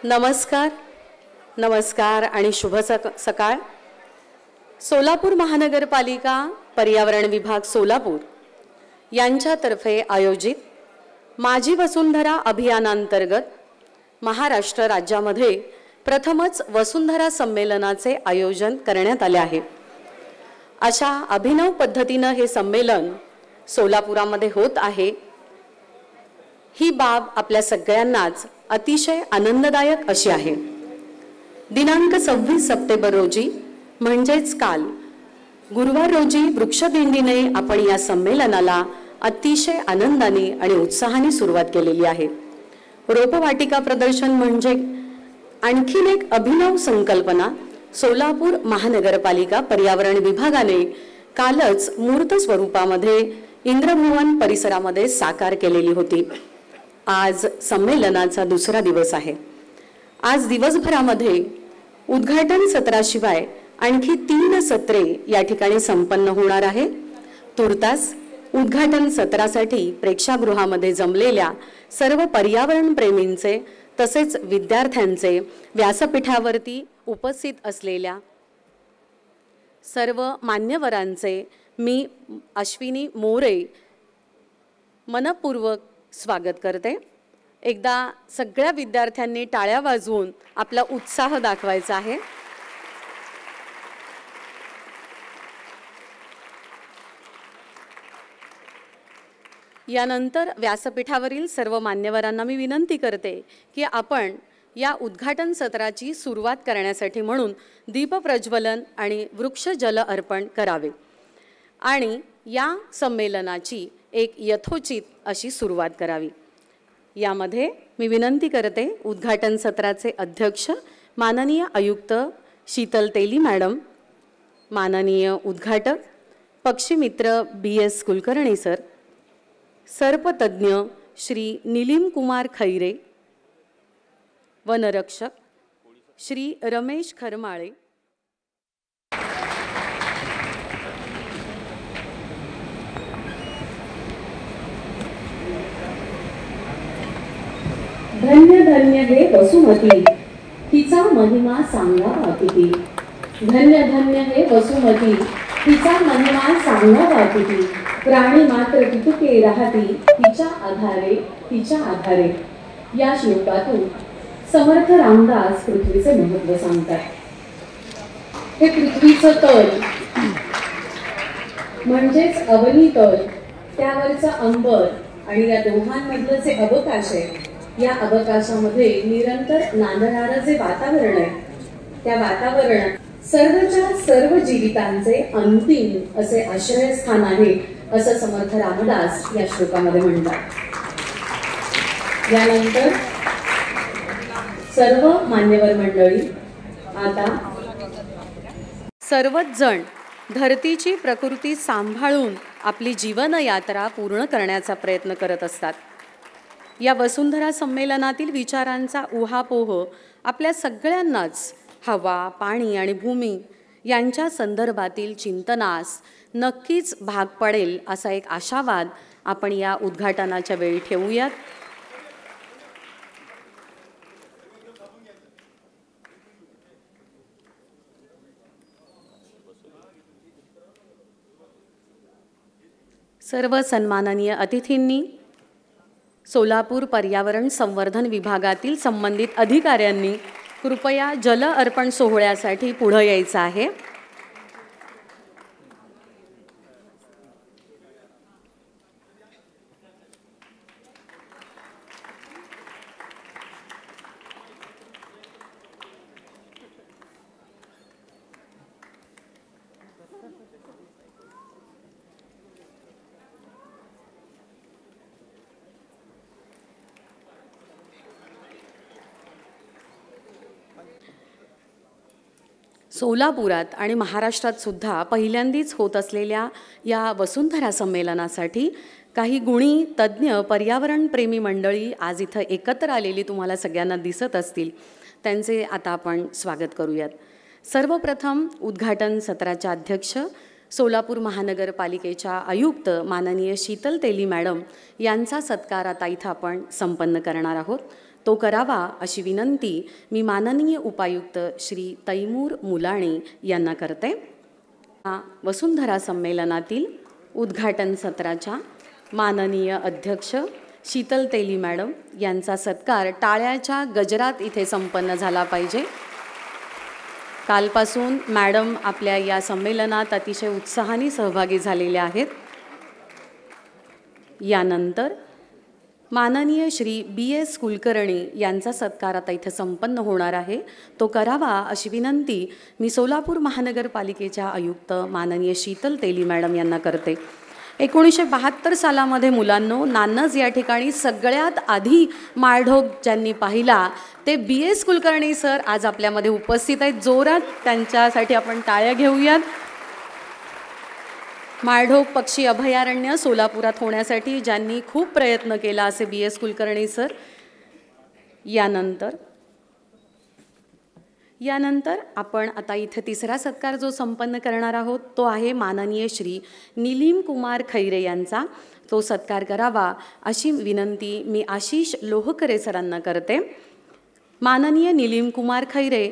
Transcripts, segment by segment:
नमस्कार नमस्कार आणि शुभ सकाळ। सोलापूर महानगरपालिका पर्यावरण विभाग सोलापूर यांच्यातर्फे आयोजित माझी वसुंधरा अभियानांतर्गत महाराष्ट्र राज्यामध्ये प्रथमच वसुंधरा संमेलनाचे आयोजन करण्यात आले आहे। अशा अभिनव पद्धतीने हे संमेलन सोलापुरामध्ये होत आहे। ही बाब आपल्या सगळ्यांनाच अतिशय आनंददायक अशी आहे। दिनांक 26 सप्टेंबर रोजी म्हणजेच काल गुरुवार रोजी वृक्षदिंडीने आपण या संमेलनाला अतिशय आनंदाने आणि उत्साहाने सुरुवात केलेली आहे। रोपवाटिका प्रदर्शन म्हणजे आणखीन एक अभिनव संकल्पना सोलापूर महानगरपालिका पर्यावरण विभागाने कालच मूर्त स्वरूपामध्ये इंद्रभवन परिसरामध्ये साकार केलेली होती। आज संमेलनाचा दुसरा दिवस आहे। आज दिवसभरामध्ये उद्घाटन सत्राशिवाय आणखी 3 सत्रे या ठिकाणी संपन्न होणार आहे। तुर्तास उद्घाटन सत्रासाठी प्रेक्षागृहामध्ये जमलेल्या सर्व पर्यावरण प्रेमींचे तसेच विद्यार्थ्यांचे, व्यासपीठावरती उपस्थित असलेल्या सर्व मान्यवरांचे मी अश्विनी मोरे मनपूर्वक स्वागत करते। एकदा सगळ्या विद्यार्थ्यांनी टाळ्या वाजवून आपला उत्साह दाखवायचा आहे। यानंतर व्यासपीठावरील सर्व मान्यवरांना मी विनंती करते की आपण या उद्घाटन सत्राची सुरुवात करण्यासाठी म्हणून दीप प्रज्वलन आणि वृक्ष जल अर्पण करावे आणि या संमेलनाची एक यथोचित अशी सुरुवात करावी। यामध्ये मी विनंती करते उद्घाटन सत्राचे अध्यक्ष माननीय आयुक्त शीतल तेली मॅडम, माननीय उद्घाटक पक्षीमित्र BS कुलकर्णी सर, सर्पतज्ञ श्री निलिम कुमार खैरे, वनरक्षक श्री रमेश खरमाळे, धन्य धन्य हे वसुमती तिचा महिमा सांगावा किती। धन्य धन्य हे वसुमती तिचा महिमा सांगावा किती। प्राणी मात्र तितुके राहती तिच्या आधारे। या श्लोकातून समर्थ रामदास पृथ्वीचे महत्त्व सांगतात। हे पृथ्वीचं तल म्हणजेच अवनी तल, त्यावरचा अंबर आणि या दोघांमधलं जे अवकाश आहे, या अवकाशामध्ये निरंतर नांदणारं जे वातावरण आहे, त्या वातावरणात सर्वच्या सर्व जीवितांचे अंतिम असे आश्रयस्थान आहे असं समर्थ रामदास या श्लोकामध्ये म्हणतात। यानंतर सर्व मान्यवर मंडळी आता सर्वच जण धरतीची प्रकृती सांभाळून आपली जीवन यात्रा पूर्ण करण्याचा प्रयत्न करत असतात। या वसुंधरा संमेलनातील विचारांचा उहापोह आपल्या सगळ्यांनाच हवा, पाणी आणि भूमी यांच्या संदर्भातील चिंतनास नक्कीच भाग पडेल असा एक आशावाद आपण या उद्घाटनाच्या वेळी ठेवूयात। सर्व सन्माननीय अतिथींनी, सोलापूर पर्यावरण संवर्धन विभागातील संबंधित अधिकाऱ्यांनी कृपया जल अर्पण सोहळ्यासाठी पुढे यायचं आहे। सोलापुरात आणि महाराष्ट्रात सुद्धा पहिल्यांदाच होत असलेल्या या वसुंधरा संमेलनासाठी काही गुणी तज्ञ पर्यावरण प्रेमी मंडळी आज इथं एकत्र आलेली तुम्हाला सगळ्यांना दिसत असतील। त्यांचे आता आपण स्वागत करूयात। सर्वप्रथम उद्घाटन सत्राच्या अध्यक्ष सोलापूर महानगरपालिकेच्या आयुक्त माननीय शीतल तेली मॅडम यांचा सत्कार आता इथं आपण संपन्न करणार आहोत। तो करावा अशी विनंती मी माननीय उपायुक्त श्री तैमूर मुलाणी यांना करते. वसुंधरा संमेलनातील उद्घाटन सत्राच्या माननीय अध्यक्ष शीतल तेली मॅडम यांचा सत्कार टाळ्याच्या गजरात इथे संपन्न झाला पाहिजे. कालपासून मॅडम आपल्या या संमेलनात अतिशय उत्साहाने सहभागी झालेल्या आहेत. यानंतर माननीय श्री BS कुलकर्णी यांचा सत्कार आता इथे संपन्न होणार आहे. तो करावा अशी विनंती मी सोलापूर महानगरपालिकेच्या आयुक्त माननीय शीतल तेली मॅडम यांना करते. 1972 सालामध्ये मुलांनो नानज या ठिकाणी सगळ्यात आधी माळढोक ज्यांनी पाहिला ते BS कुलकर्णी सर आज आपल्यामध्ये उपस्थित आहेत. जोरात त्यांच्यासाठी आपण टाळ्या घेऊयात. माळढोक पक्षी अभयारण्य सोलापुरात होण्यासाठी ज्यांनी खूप प्रयत्न केला असे BS कुलकर्णी सर. यानंतर आपण आता इथे तिसरा सत्कार जो संपन्न करणार आहोत तो आहे माननीय श्री निलीम कुमार खैरे यांचा. तो सत्कार करावा अशी विनंती मी आशिष लोहकरे सरांना करते. माननीय निलीम कुमार खैरे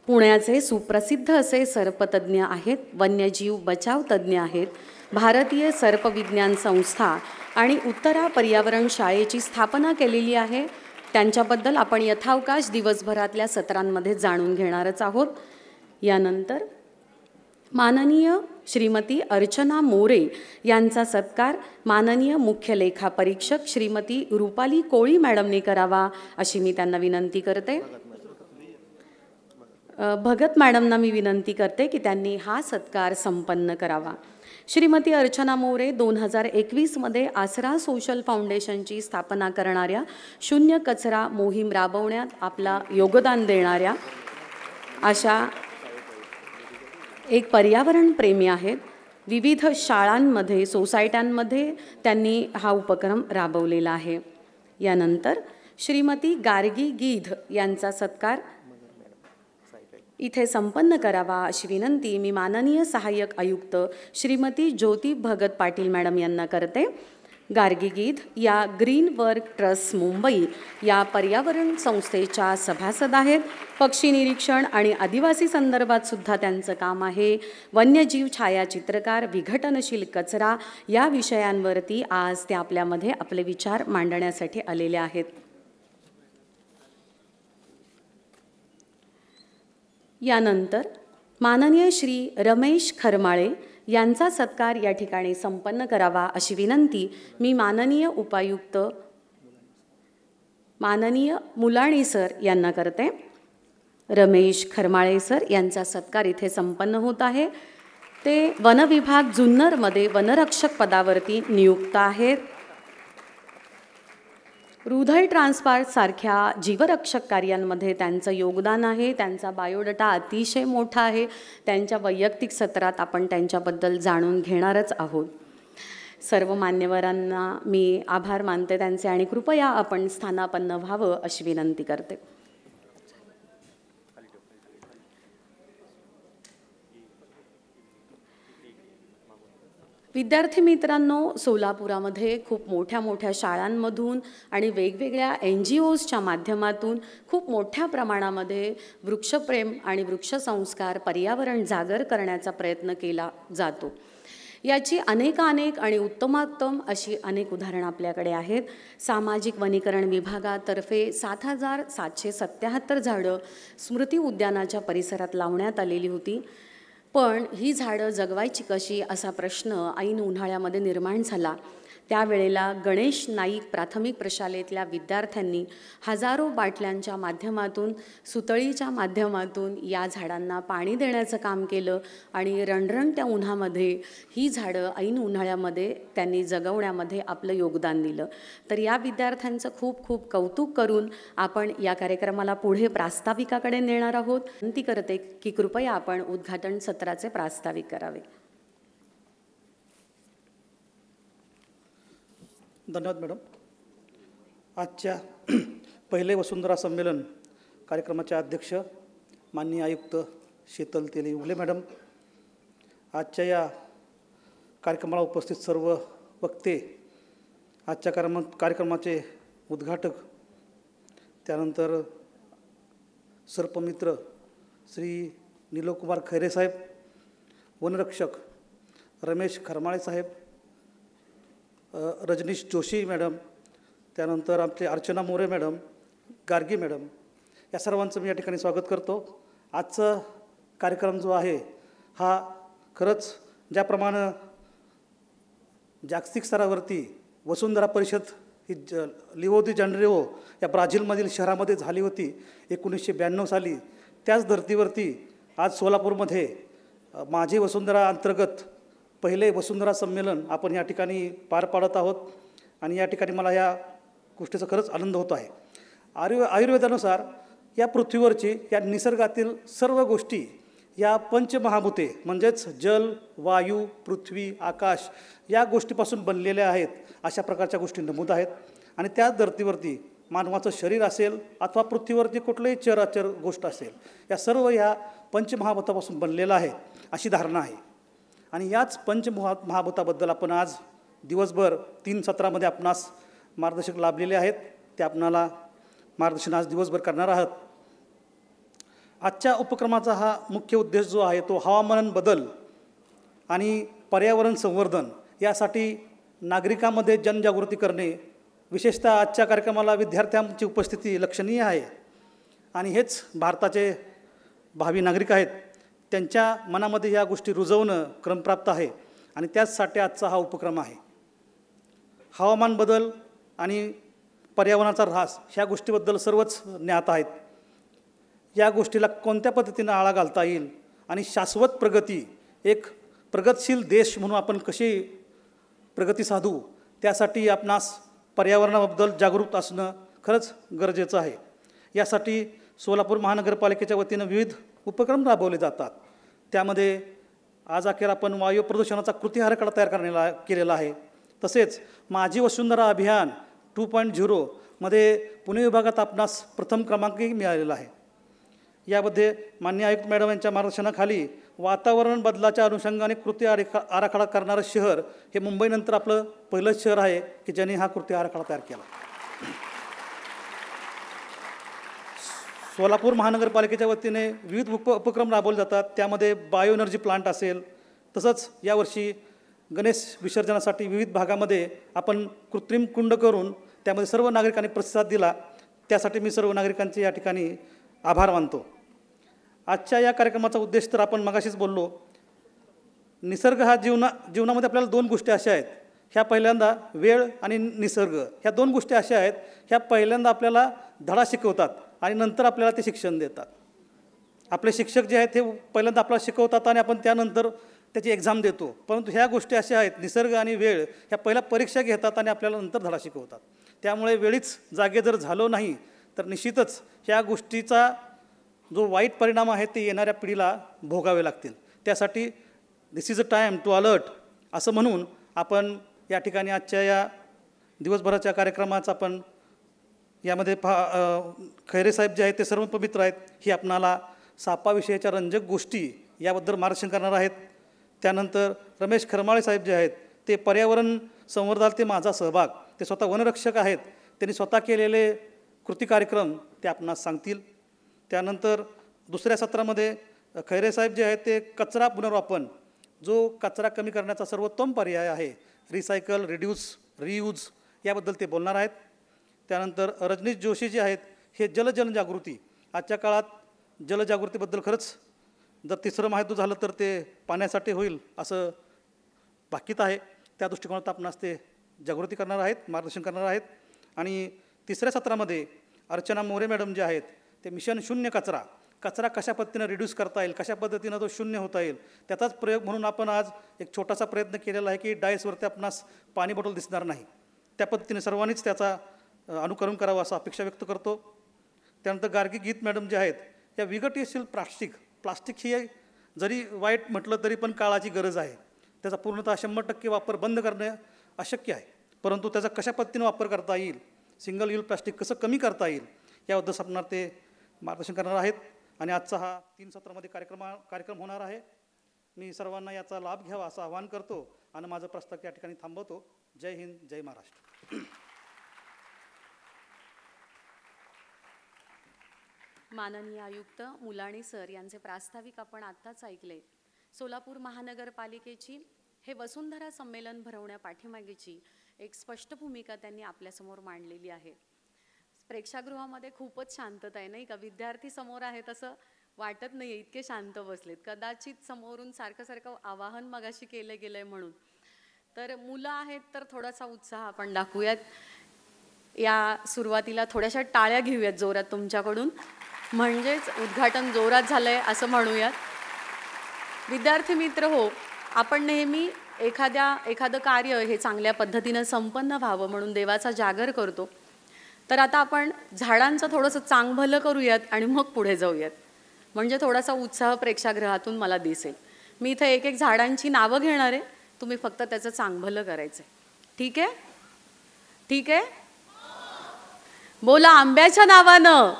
पुण्याचे सुप्रसिद्ध असे सर्पतज्ञ आहेत, वन्यजीव बचाव तज्ज्ञ आहेत. भारतीय सर्पविज्ञान संस्था आणि उत्तरा पर्यावरण शाळेची स्थापना केलेली आहे. त्यांच्याबद्दल आपण यथावकाश दिवसभरातल्या सत्रांमध्ये जाणून घेणारच आहोत. यानंतर माननीय श्रीमती अर्चना मोरे यांचा सत्कार माननीय मुख्य लेखा परीक्षक श्रीमती रुपाली कोळी मॅडमने करावा अशी मी त्यांना विनंती करते. भगत मॅडमना मी विनंती करते की त्यांनी हा सत्कार संपन्न करावा. श्रीमती अर्चना मोरे 2021 मध्ये आसरा सोशल फाउंडेशनची स्थापना करणाऱ्या शून्य कचरा मोहीम राबवण्यात आपला योगदान देणाऱ्या अशा एक पर्यावरण प्रेमी आहेत. विविध शाळांमध्ये सोसायट्यांमध्ये त्यांनी हा उपक्रम राबवलेला आहे. यानंतर श्रीमती गार्गी गीध यांचा सत्कार इथे संपन्न करावा अशी विनंती मी माननीय सहाय्यक आयुक्त श्रीमती ज्योती भगत पाटील मॅडम यांना करते. गार्गी गीध या ग्रीन वर्क ट्रस्ट मुंबई या पर्यावरण संस्थेच्या सभासद आहेत. पक्षी निरीक्षण आणि आदिवासी संदर्भात सुद्धा त्यांचं काम आहे. वन्यजीव छायाचित्रकार, विघटनशील कचरा या विषयांवरती आज ते आपल्यामध्ये आपले विचार मांडण्यासाठी आलेले आहेत. यानंतर माननीय श्री रमेश खरमाळे यांचा सत्कार या ठिकाणी संपन्न करावा अशी विनंती मी माननीय उपायुक्त माननीय मुलाणी सर यांना करते. रमेश खरमाळे सर यांचा सत्कार इथे संपन्न होत आहे. ते वनविभाग जुन्नरमध्ये वनरक्षक पदावरती नियुक्त आहेत. हृदय ट्रान्सप्लांट सारख्या जीवरक्षक कार्यांमध्ये त्यांचं योगदान आहे. त्यांचा बायोडाटा अतिशय मोठा आहे. त्यांच्या वैयक्तिक सत्रात आपण त्यांच्याबद्दल जाणून घेणारच आहोत. सर्व मान्यवरांना मी आभार मानते त्यांचे आणि कृपया आपण स्थानापन्न व्हावं अशी विनंती करते. विद्यार्थी मित्रांनो, सोलापुरामध्ये खूप मोठ्या मोठ्या शाळांमधून आणि वेगवेगळ्या NGOजच्या माध्यमातून खूप मोठ्या प्रमाणामध्ये वृक्षप्रेम आणि वृक्षसंस्कार पर्यावरण जागर करण्याचा प्रयत्न केला जातो. याची अनेक आणि उत्तमोत्तम अशी अनेक उदाहरणं आपल्याकडे आहेत. सामाजिक वनीकरण विभागातर्फे 7,777 झाडं स्मृती उद्यानाच्या परिसरात लावण्यात आलेली होती. पण ही झाडं जगवायची कशी असा प्रश्न ऐन उन्हाळ्यामध्ये निर्माण झाला. त्यावेळेला गणेश नाईक प्राथमिक प्रशालेतल्या विद्यार्थ्यांनी हजारो बाटल्यांच्या माध्यमातून सुतळीच्या माध्यमातून या झाडांना पाणी देण्याचं काम केलं आणि रणरणत्या उन्हामध्ये ही झाडं ऐन उन्हाळ्यामध्ये त्यांनी जगवण्यामध्ये आपलं योगदान दिलं. तर या विद्यार्थ्यांचं खूप खूप कौतुक करून आपण या कार्यक्रमाला पुढे प्रास्ताविकाकडे नेणार आहोत. विनंती करते की कृपया आपण उद्घाटन सत्राचे प्रास्ताविक करावे. धन्यवाद मॅडम. आजच्या पहिले वसुंधरा संमेलन कार्यक्रमाचे अध्यक्ष माननीय आयुक्त शीतल तेली उगले मॅडम, आजच्या या कार्यक्रमाला उपस्थित सर्व वक्ते, आजच्या कार्यक्रमाचे उद्घाटक त्यानंतर सर्पमित्र श्री निलोकुमार खैरे साहेब, वनरक्षक रमेश खरमाळे साहेब, रजनीश जोशी मॅडम, त्यानंतर आमचे अर्चना मोरे मॅडम, गार्गी मॅडम, या सर्वांचं मी या ठिकाणी स्वागत करतो. आजचा कार्यक्रम जो आहे हा खरंच ज्याप्रमाणे जागतिक स्तरावरती वसुंधरा परिषद ही लिओ दी जानेरो या ब्राझीलमधील शहरामध्ये झाली होती 1992 साली, त्याच धर्तीवरती आज सोलापूरमध्ये माझी वसुंधरा अंतर्गत पहिले वसुंधरा संमेलन आपण या ठिकाणी पार पाडत आहोत. आणि या ठिकाणी मला या गोष्टीचा खरंच आनंद होतो आहे. आयुर्वेदानुसार या पृथ्वीवरची या निसर्गातील सर्व गोष्टी या पंचमहाभूते म्हणजेच जल, वायू, पृथ्वी, आकाश या गोष्टीपासून बनलेल्या आहेत अशा प्रकारच्या गोष्टी नमूद आहेत. आणि त्याच धर्तीवरती मानवाचं शरीर असेल अथवा पृथ्वीवरती कुठलंही चराचर गोष्ट असेल, या सर्व ह्या पंचमहाभूतापासून बनलेलं आहे अशी धारणा आहे. आणि याच पंचमहाभूताबद्दल आपण आज दिवसभर 3 सत्रामध्ये आपणास मार्गदर्शक लाभलेले आहेत, ते आपणाला मार्गदर्शन आज दिवसभर करणार आहात. आजच्या उपक्रमाचा हा मुख्य उद्देश जो आहे तो हवामान बदल आणि पर्यावरण संवर्धन यासाठी नागरिकांमध्ये जनजागृती करणे. विशेषतः आजच्या कार्यक्रमाला विद्यार्थ्यांची उपस्थिती लक्षणीय आहे आणि हेच भारताचे भावी नागरिक आहेत. त्यांच्या मनामध्ये या गोष्टी रुजवणं क्रमप्राप्त आहे आणि त्याचसाठी आजचा हा उपक्रम आहे. हवामान बदल आणि पर्यावरणाचा ऱ्हास ह्या गोष्टीबद्दल सर्वच ज्ञात आहेत. या गोष्टीला कोणत्या पद्धतीनं आळा घालता येईल आणि शाश्वत प्रगती, एक प्रगतशील देश म्हणून आपण कशी प्रगती साधू, त्यासाठी आपणास पर्यावरणाबद्दल जागरूक असणं खरंच गरजेचं आहे. यासाठी सोलापूर महानगरपालिकेच्या वतीनं विविध उपक्रम राबवले जातात. त्यामध्ये आज अखेर आपण वायू प्रदूषणाचा कृती आराखडा तयार केलेला आहे. तसेच माझी वसुंधरा अभियान 2.0 मध्ये पुणे विभागात आपणास प्रथम क्रमांकही मिळालेला आहे. यामध्ये माननीय आयुक्त मॅडम यांच्या मार्गदर्शनाखाली वातावरण बदलाच्या अनुषंगाने कृती आराखडा करणारं शहर हे मुंबईनंतर आपलं पहिलंच शहर आहे की ज्यांनी हा कृती आराखडा तयार केला. सोलापूर महानगरपालिकेच्या वतीने विविध उपक्रम राबवले जातात. त्यामध्ये बायो एनर्जी प्लांट असेल, तसंच यावर्षी गणेश विसर्जनासाठी विविध भागामध्ये आपण कृत्रिम कुंड करून त्यामध्ये सर्व नागरिकांनी प्रतिसाद दिला. त्यासाठी मी सर्व नागरिकांचे या ठिकाणी आभार मानतो. आजच्या या कार्यक्रमाचा उद्देश तर आपण मगाशीच बोललो. निसर्ग हा जीवनामध्ये आपल्याला 2 गोष्टी अशा आहेत, ह्या पहिल्यांदा वेळ आणि निसर्ग, ह्या 2 गोष्टी अशा आहेत, ह्या पहिल्यांदा आपल्याला धडा शिकवतात आणि नंतर आपल्याला ते शिक्षण देतात. आपले शिक्षक जे आहेत ते पहिल्यांदा आपल्याला शिकवतात आणि आपण त्यानंतर त्याची एक्झाम देतो. परंतु ह्या गोष्टी अशा आहेत, निसर्ग आणि वेळ, ह्या पहिल्या परीक्षा घेतात आणि आपल्याला नंतर धडा शिकवतात. त्यामुळे वेळीच जागे जर झालो नाही तर निश्चितच ह्या गोष्टीचा जो वाईट परिणाम आहे ते येणाऱ्या पिढीला भोगावे लागतील. त्यासाठी this is a time to alert असं म्हणून आपण या ठिकाणी आजच्या या दिवसभराच्या कार्यक्रमाचा आपण यामध्ये खैरे साहेब जे आहेत ते सर्व पवित्र आहेत. ही आपणाला सापाविषयीच्या रंजक गोष्टी याबद्दल मार्गदर्शन करणार आहेत. त्यानंतर रमेश खरमाळे साहेब जे आहेत ते पर्यावरण संवर्धनात ते माझा सहभाग, ते स्वतः वनरक्षक आहेत, त्यांनी स्वतः केलेले कृती कार्यक्रम ते आपणास सांगतील. त्यानंतर दुसऱ्या सत्रामध्ये खैरे साहेब जे आहेत ते कचरा पुनर्वापन, जो कचरा कमी करण्याचा सर्वोत्तम पर्याय आहे, रिसायकल, रिड्यूस, रियूज, याबद्दल ते बोलणार आहेत. त्यानंतर रजनीश जोशी जे आहेत हे जनजागृती, आजच्या काळात जलजागृतीबद्दल खरंच जर तिसरं माहिती झालं तर ते पाण्यासाठी होईल असं भाकीत आहे. त्या दृष्टिकोनात आपणास ते जागृती करणार आहेत, मार्गदर्शन करणार आहेत. आणि तिसऱ्या सत्रामध्ये अर्चना मोरे मॅडम जे आहेत ते मिशन शून्य कचरा कशा पद्धतीनं रिड्यूस करता येईल, कशा पद्धतीनं तो शून्य होता येईल, त्याचाच प्रयोग म्हणून आपण आज एक छोटासा प्रयत्न केलेला आहे की डायसवरती आपणास पाणी बॉटल दिसणार नाही. त्या पद्धतीने सर्वांनीच त्याचा अनुकरण करावं असं अपेक्षा व्यक्त करतो. त्यानंतर गार्गी गीत मॅडम जे आहेत या विघटनशील प्लास्टिक ही जरी वाईट म्हटलं तरी पण काळाची गरज आहे. त्याचा पूर्णतः 100% वापर बंद करणे अशक्य आहे, परंतु त्याचा कशा पद्धतीने वापर करता येईल, सिंगल यूज प्लास्टिक कसं कमी करता येईल याबद्दल सांगणार ते मार्गदर्शन करणार आहेत. आणि आजचा हा 3 सत्रामध्ये कार्यक्रम होणार आहे. मी सर्वांना याचा लाभ घ्यावा असं आवाहन करतो आणि माझं प्रस्ताव या ठिकाणी थांबवतो. जय हिंद, जय महाराष्ट्र. माननीय आयुक्त मुलाणी सर यांचे प्रास्ताविक आपण आत्ताच ऐकले. सोलापूर महानगरपालिकेची हे वसुंधरा संमेलन भरवण्या पाठीमागेची एक स्पष्ट भूमिका त्यांनी आपल्यासमोर मांडलेली आहे. प्रेक्षागृहामध्ये खूपच शांतता आहे नाही का? विद्यार्थी समोर आहेत असं वाटत नाही, इतके शांत बसलेत. कदाचित समोरून सारखं सारखं आवाहन मगाशी केलं गेलंय म्हणून. तर मुलं आहेत तर थोडासा उत्साह आपण दाखवूयात. या सुरुवातीला थोड्याशा टाळ्या घेऊयात जोरात तुमच्याकडून, म्हणजेच उद्घाटन जोरात झालंय असं म्हणूयात. विद्यार्थी मित्र हो, आपण नेहमी एखादं कार्य हे चांगल्या पद्धतीनं संपन्न व्हावं म्हणून देवाचा जागर करतो. तर आता आपण झाडांचं थोडंसं चांगभलं करूयात आणि मग पुढे जाऊयात, म्हणजे थोडासा उत्साह प्रेक्षागृहातून मला दिसेल. मी इथं एक झाडांची नावं घेणार आहे, तुम्ही फक्त त्याचं चांगभलं करायचं आहे. ठीक आहे? ठीक आहे? बोला आंब्याच्या नावानं.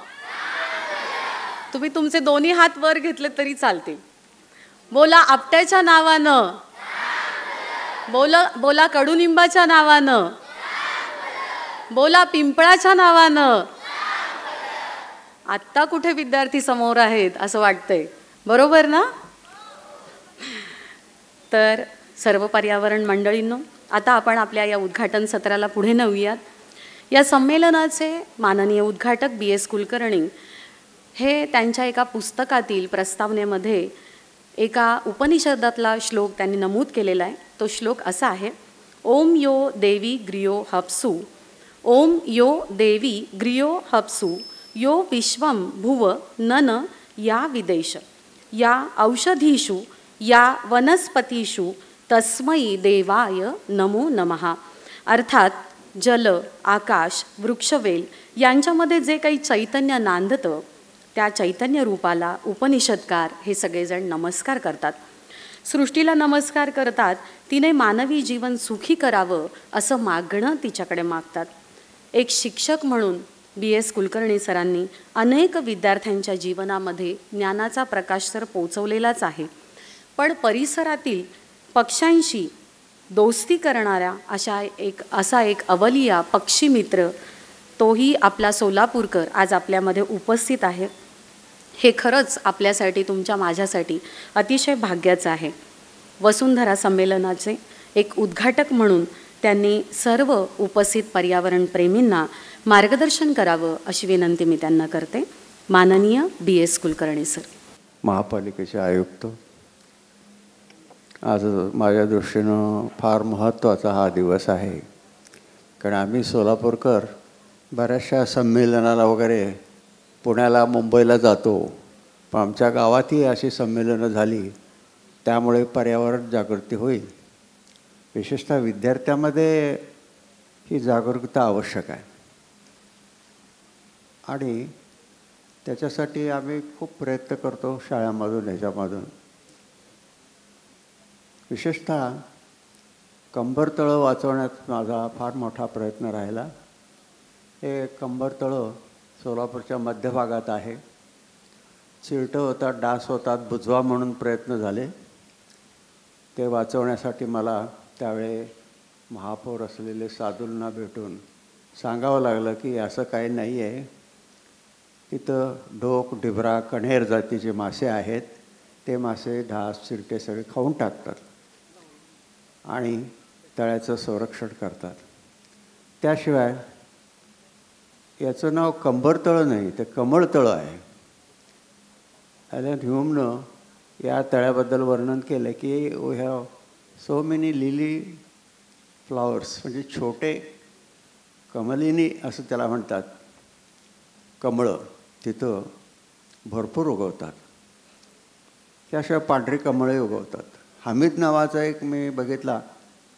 तुम्ही तुमचे दोन्ही हात वर घेतले तरी चालतील. बोला आपट्याच्या नावानं. बोला कडुनिंबाच्या नावानं. बोला पिंपळाच्या नावानं. आत्ता कुठे विद्यार्थी समोर आहेत असं वाटतंय, बरोबर ना? तर सर्व पर्यावरण मंडळींनो, आता आपण आपल्या या उद्घाटन सत्राला पुढे नेऊयात. या संमेलनाचे माननीय उद्घाटक BS कुलकर्णी हे त्यांच्या एका पुस्तकातील प्रस्तावनेमध्ये एका उपनिषदातला श्लोक त्यांनी नमूद केलेला आहे. तो श्लोक असा आहे: ओम यो देवी ग्रियो हप्सु, ओम यो देवी ग्रियो हप्सु, यो विश्वं भुव नन या विदेश, या औषधीषु या वनस्पतीषु तस्मै देवाय नमो नमः. अर्थात जल, आकाश, वृक्षवेल यांच्यामध्ये जे काही चैतन्य नांदतं त्या चैतन्य रूपाला उपनिषदकार हे सगळेजण नमस्कार करतात. सृष्टीला नमस्कार करतात. तिने मानवी जीवन सुखी करावं असं मागणं तिच्याकडे मागतात. एक शिक्षक म्हणून BS कुलकर्णी सरांनी अनेक विद्यार्थ्यांच्या जीवनामध्ये ज्ञानाचा प्रकाश तर पोचवलेलाच आहे, पण परिसरातील पक्ष्यांशी दोस्ती करणारा असा एक अवलिया पक्षी मित्र, तोही आपला सोलापूरकर आज आपल्यामध्ये उपस्थित आहे. हे खरंच आपल्यासाठी, तुमच्या माझ्यासाठी अतिशय भाग्याचं आहे. वसुंधरा संमेलनाचे एक उद्घाटक म्हणून त्यांनी सर्व उपस्थित पर्यावरण प्रेमींना मार्गदर्शन करावं अशी विनंती मी त्यांना करते. माननीय BS कुलकर्णी सर. महापालिकेचे आयुक्त, आज माझ्या दृष्टीनं फार महत्त्वाचा हा दिवस आहे, कारण आम्ही सोलापूरकर बऱ्याचशा संमेलनाला वगैरे पुण्याला मुंबईला जातो, पण आमच्या गावातही अशी संमेलनं झाली, त्यामुळे पर्यावरण जागृती होईल. विशेषतः विद्यार्थ्यांमध्ये ही जागरूकता आवश्यक आहे आणि त्याच्यासाठी आम्ही खूप प्रयत्न करतो शाळांमधून, ह्याच्यामधून. विशेषतः कंबरतळं वाचवण्यात माझा फार मोठा प्रयत्न राहिला. हे कंबरतळं सोलापूरच्या मध्यभागात आहे. चिरटं होतात, डास होतात, बुजवा म्हणून प्रयत्न झाले. ते वाचवण्यासाठी मला त्यावेळी महापौर असलेले सादुलना भेटून सांगावं लागलं की असं काही नाही आहे, तिथं ढोक, ढिबरा, कण्हेर जातीचे मासे आहेत. ते मासे ढास, चिरटे सगळे खाऊन टाकतात आणि तळ्याचं संरक्षण करतात. त्याशिवाय याचं नाव कंबरतळं नाही, ते कमळतळं आहे. ॲलन ह्यूमनं या तळ्याबद्दल वर्णन केलं की we have so many lily flowers, म्हणजे छोटे कमलिनी असं त्याला म्हणतात, कमळं तिथं भरपूर उगवतात. त्याशिवाय पांढरी कमळे उगवतात. हमीद नावाचा एक मी बघितला,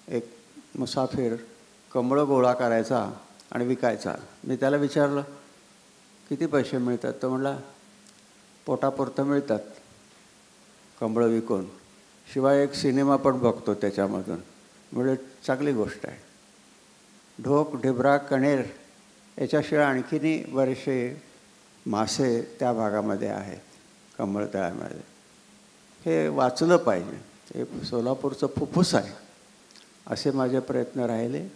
एक मुसाफिर कमळं गोळा करायचा आणि विकायचा. मी त्याला विचारलं किती पैसे मिळतात, तो म्हणला पोटापुरतं मिळतात कमळं विकून, शिवाय एक सिनेमा पण बघतो त्याच्यामधून. म्हणजे चांगली गोष्ट आहे. ढोक, ढिबरा, कण्हेर याच्याशिवाय आणखीनही बरेचसे मासे त्या भागामध्ये आहेत कमळ तळ्यामध्ये. हे वाचलं पाहिजे, हे सोलापूरचं फुफ्फुस आहे असे माझे प्रयत्न राहिले.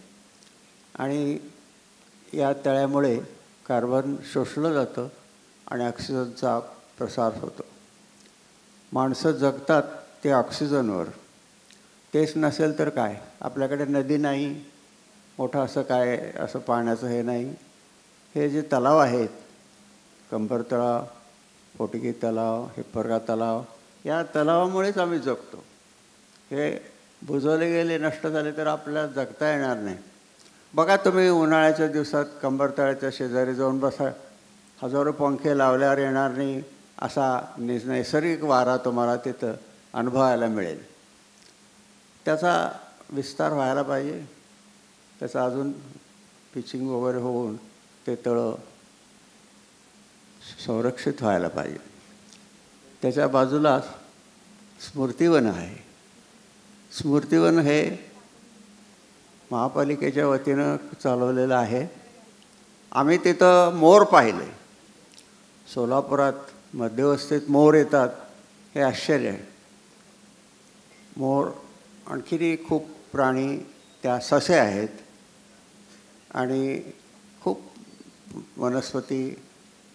आणि या तळ्यामुळे कार्बन शोषलं जातं आणि ऑक्सिजनचा प्रसार होतो. माणसं जगतात ते ऑक्सिजनवर. तेच नसेल तर काय, आपल्याकडे नदी नाही, मोठं असं काय असं पाण्याचं हे नाही. हे जे तलाव आहेत, कंबर तलाव, पोटगी तलाव, हिप्परगा तलाव, या तलावामुळेच आम्ही जगतो. हे बुजवले गेले, नष्ट झाले तर आपल्याला जगता येणार नाही. बघा तुम्ही उन्हाळ्याच्या दिवसात कंबर तळ्याच्या शेजारी जाऊन बसा, हजारो पंखे लावल्यावर येणार नाही असा नैसर्गिक वारा तुम्हाला तिथं अनुभवायला मिळेल. त्याचा विस्तार व्हायला पाहिजे. त्याचं अजून पिचिंग वगैरे होऊन ते तळं संरक्षित व्हायला पाहिजे. त्याच्या बाजूला स्मृतिवन आहे. स्मृतिवन हे महापालिकेच्या वतीनं चालवलेलं आहे. आम्ही तिथं मोर पाहिले. सोलापुरात मध्यवस्तीत मोर येतात हे आश्चर्य आहे. मोर, आणखी खूप प्राणी, त्या ससे आहेत आणि खूप वनस्पती,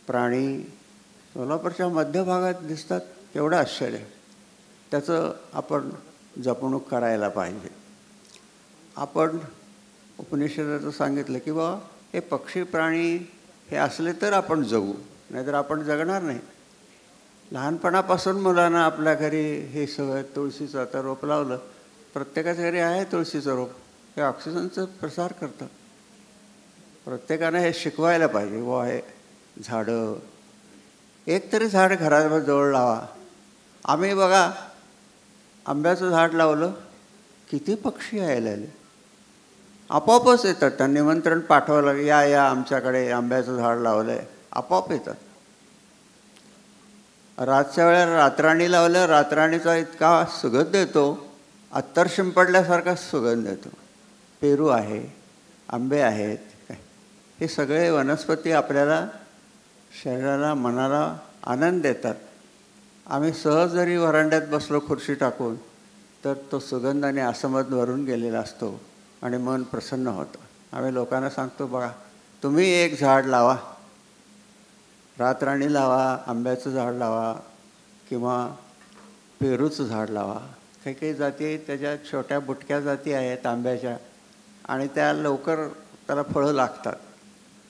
प्राणी सोलापूरच्या मध्यभागात दिसतात. एवढं आश्चर्य आहे. त्याचं आपण जपणूक करायला पाहिजे. आपण उपनिषदाचं सांगितलं की बाबा हे पक्षी प्राणी हे असले तर आपण जगू, नाहीतर आपण जगणार नाही. लहानपणापासून मुलांना आपल्या घरी हे सगळं तुळशीचं आता रोप लावलं, प्रत्येकाच्या घरी आहे तुळशीचं रोप. हे ऑक्सिजनचं प्रसार करतं. प्रत्येकानं हे शिकवायला पाहिजे. व हे झाडं, एक तरी झाड घराजवळ लावा. आम्ही बघा आंब्याचं झाड लावलं, किती पक्षी यायला आले, आपोआपच येतात. त्यांना निमंत्रण पाठवायला, या या आमच्याकडे आंब्याचं झाड लावलं आहे, आपोआप येतात. रातच्या वेळेला रातराणी लावलं, रातराणीचा इतका सुगंध येतो, अत्तर शिंपडल्यासारखा सुगंध येतो. पेरू आहे, आंबे आहेत, हे सगळे वनस्पती आपल्याला शरीराला, मनाला आनंद देतात. आम्ही सहज जरी वरांड्यात बसलो खुर्ची टाकून, तर तो सुगंधाने आसमंत भरून गेलेला असतो आणि मन प्रसन्न होतं. आम्ही लोकांना सांगतो, बघा तुम्ही एक झाड लावा, रातराणी लावा, आंब्याचं झाड लावा किंवा पेरूचं झाड लावा. काही काही जाती त्याच्या छोट्या बुटक्या जाती आहेत आंब्याच्या, आणि त्या लवकर त्याला फळं लागतात.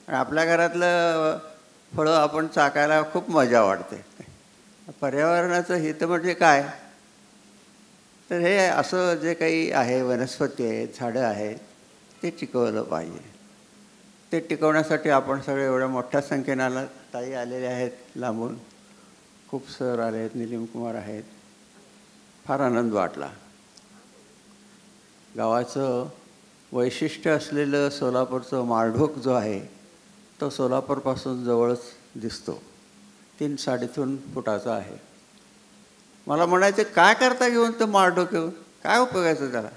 आणि आपल्या घरातलं फळं आपण चाकायला खूप मजा वाटते. पर्यावरणाचं हित म्हणजे काय, तर हे असं जे काही आहे, वनस्पती आहेत, झाडं आहेत, ते टिकवलं पाहिजे. ते टिकवण्यासाठी आपण सगळे एवढ्या मोठ्या संख्येनं ताई आलेले आहेत, लांबून खूप सर आले आहेत, निलिम कुमार आहेत. फार आनंद वाटला. गावाचं वैशिष्ट्य असलेलं सोलापूरचं माळढोक जो आहे, तो सोलापूरपासून जवळच दिसतो. 3-3.5 फुटाचा आहे. मला म्हणायचं, काय करता घेऊन तर माळढोक घेऊन, काय उपयोगायचं त्याला?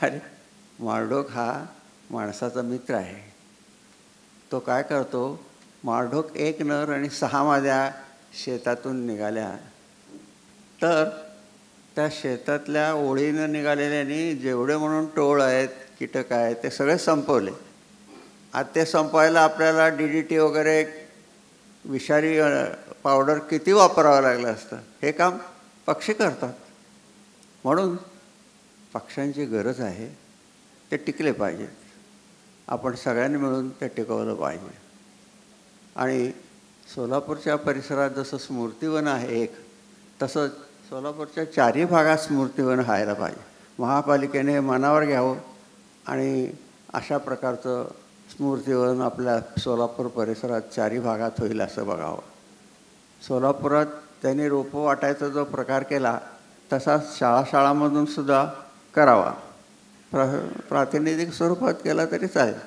अरे माळढोक हा माणसाचा मित्र आहे. तो काय करतो, माळढोक 1 नर आणि 6 माद्या शेतातून निघाल्या तर त्या शेतातल्या ओळीनं निघालेल्यानी जेवढे म्हणून टोळ आहेत, कीटक आहेत, ते सगळे संपवले. आता ते संपवायला आपल्याला DDT वगैरे विषारी पावडर किती वापरावं लागलं असतं. हे काम पक्षी करतात. म्हणून पक्ष्यांची गरज आहे, ते टिकले पाहिजेत. आपण सगळ्यांनी मिळून ते टिकवलं पाहिजे. आणि सोलापूरच्या परिसरात जसं स्मृतिवन आहे एक, तसंच सोलापूरच्या 4ही भागात स्मृतिवन व्हायला पाहिजे. महापालिकेने मनावर घ्यावं आणि अशा प्रकारचं स्मृतिवन आपल्या सोलापूर परिसरात 4ही भागात होईल असं बघावं. सोलापुरात त्यांनी रोपं वाटायचा जो प्रकार केला, तसा शाळांमधून सुद्धा करावा. प्रातिनिधिक स्वरूपात केला तरी चालेल.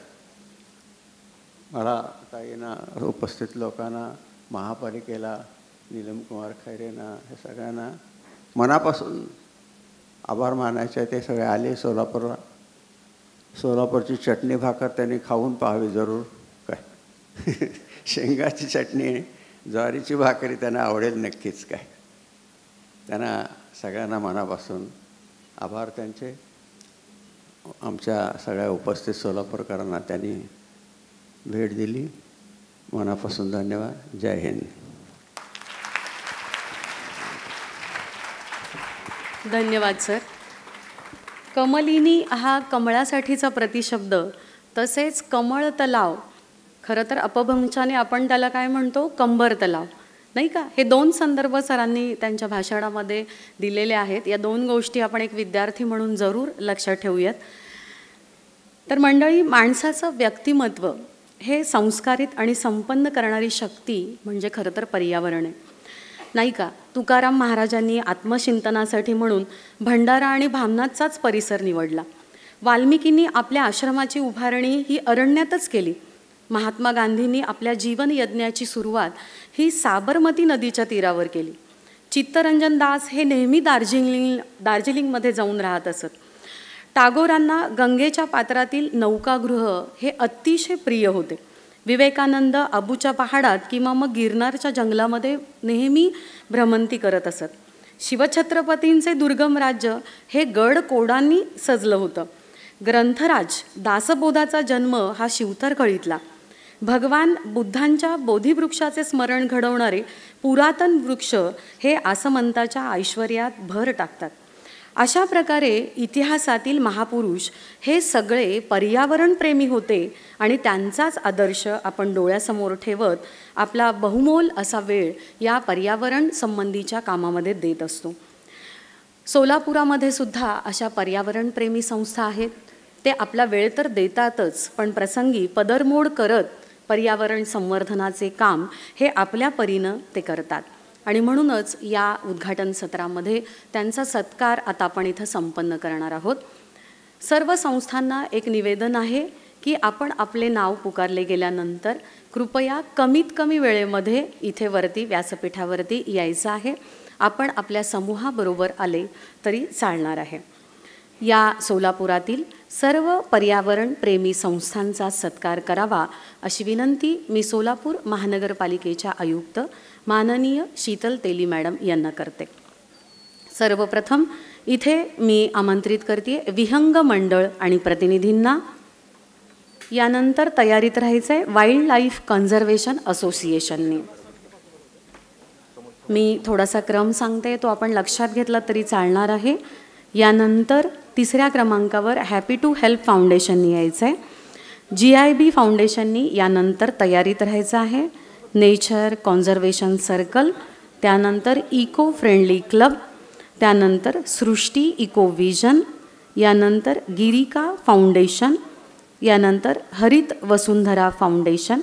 मला ताईंना, उपस्थित लोकांना, महापालिकेला, नीलम कुमार खैरेंना, हे सगळ्यांना मनापासून आभार मानायचे. ते सगळे आले सोलापूरला. सोलापूरची चटणी भाकर त्यांनी खाऊन पाहावी जरूर. काय शेंगाची चटणी, ज्वारीची भाकरी त्यांना आवडेल नक्कीच. काय त्यांना सगळ्यांना मनापासून आभार त्यांचे. आमच्या सगळ्या उपस्थित सोलापूरकरांना त्यांनी भेट दिली, मनापासून धन्यवाद. जय हिंद. धन्यवाद सर. कमलिनी हा कमळासाठीचा प्रतिशब्द, तसेच कमळ तलाव, खरं तर अपभ्रंशाने आपण त्याला काय म्हणतो, कंबर तलाव, नाही का? हे दोन संदर्भ सरांनी त्यांच्या भाषणामध्ये दिलेले आहेत. या दोन गोष्टी आपण एक विद्यार्थी म्हणून जरूर लक्षात ठेवूयात. तर मंडळी, माणसाचं व्यक्तिमत्व हे संस्कारित आणि संपन्न करणारी शक्ती म्हणजे खरं तर पर्यावरण आहे, नाही का? तुकाराम महाराजांनी आत्मचिंतनासाठी म्हणून भंडारा आणि भामनाथचाच परिसर निवडला. वाल्मिकींनी आपल्या आश्रमाची उभारणी ही अरण्यातच केली. महात्मा गांधींनी आपल्या जीवन यज्ञाची सुरुवात ही साबरमती नदीच्या तीरावर केली. चित्तरंजन दास हे नेहमी दार्जिलिंगमध्ये जाऊन राहत असत. टागोरांना गंगेच्या पात्रातील नौकागृह हे अतिशय प्रिय होते. विवेकानंद अबूच्या पहाडात किंवा मग गिरनारच्या जंगलामध्ये नेहमी भ्रमंती करत असत. शिवछत्रपतींचे दुर्गम राज्य हे गड कोडांनी सजलं होतं. ग्रंथराज दासबोधाचा जन्म हा शिवथरकळीतला. भगवान बुद्धांच्या बोधिवृक्षाचे स्मरण घडवणारे पुरातन वृक्ष हे आसमंताच्या ऐश्वर्यात भर टाकतात. अशा प्रकारे इतिहासातील महापुरुष हे सगळे पर्यावरणप्रेमी होते आणि त्यांचाच आदर्श आपण डोळ्यासमोर ठेवत आपला बहुमोल असा वेळ या पर्यावरण संबंधीच्या कामामध्ये देत असतो. सोलापुरामध्ये सुद्धा अशा पर्यावरणप्रेमी संस्था आहेत. ते आपला वेळ तर देतातच, पण प्रसंगी पदरमोड करत पर्यावरण संवर्धनाचे काम हे आपल्या परीनं ते करतात. आणि म्हणूनच या उद्घाटन सत्रामध्ये त्यांचा सत्कार आता आपण इथं संपन्न करणार आहोत. सर्व संस्थांना एक निवेदन आहे की आपण आपले नाव पुकारले गेल्यानंतर कृपया कमीत कमी वेळेमध्ये इथे वरती व्यासपीठावरती यायचं आहे. आपण आपल्या समूहाबरोबर आले तरी चालणार आहे. या सोलापुरातील सर्व पर्यावरण प्रेमी संस्थांचा सत्कार करावा अशी विनंती मी सोलापूर महानगरपालिकेच्या आयुक्त माननीय शीतल तेली मॅडम यांना करते. सर्वप्रथम इथे मी आमंत्रित करते विहंग मंडळ आणि प्रतिनिधींना. यानंतर तयारीत राहायचं आहे वाईल्ड लाईफ कन्झर्वेशन असोसिएशनने. मी थोडासा क्रम सांगते, तो आपण लक्षात घेतला तरी चालणार आहे. यानंतर तिसऱ्या क्रमांकावर हॅपी टू हेल्प फाउंडेशननी यायचं आहे. GIB फाउंडेशननी यानंतर तयारीत राहायचं आहे. नेचर कॉन्झर्वेशन सर्कल, त्यानंतर इको फ्रेंडली क्लब, त्यानंतर सृष्टी इको विजन, यानंतर गिरिका फाउंडेशन, यानंतर हरित वसुंधरा फाउंडेशन.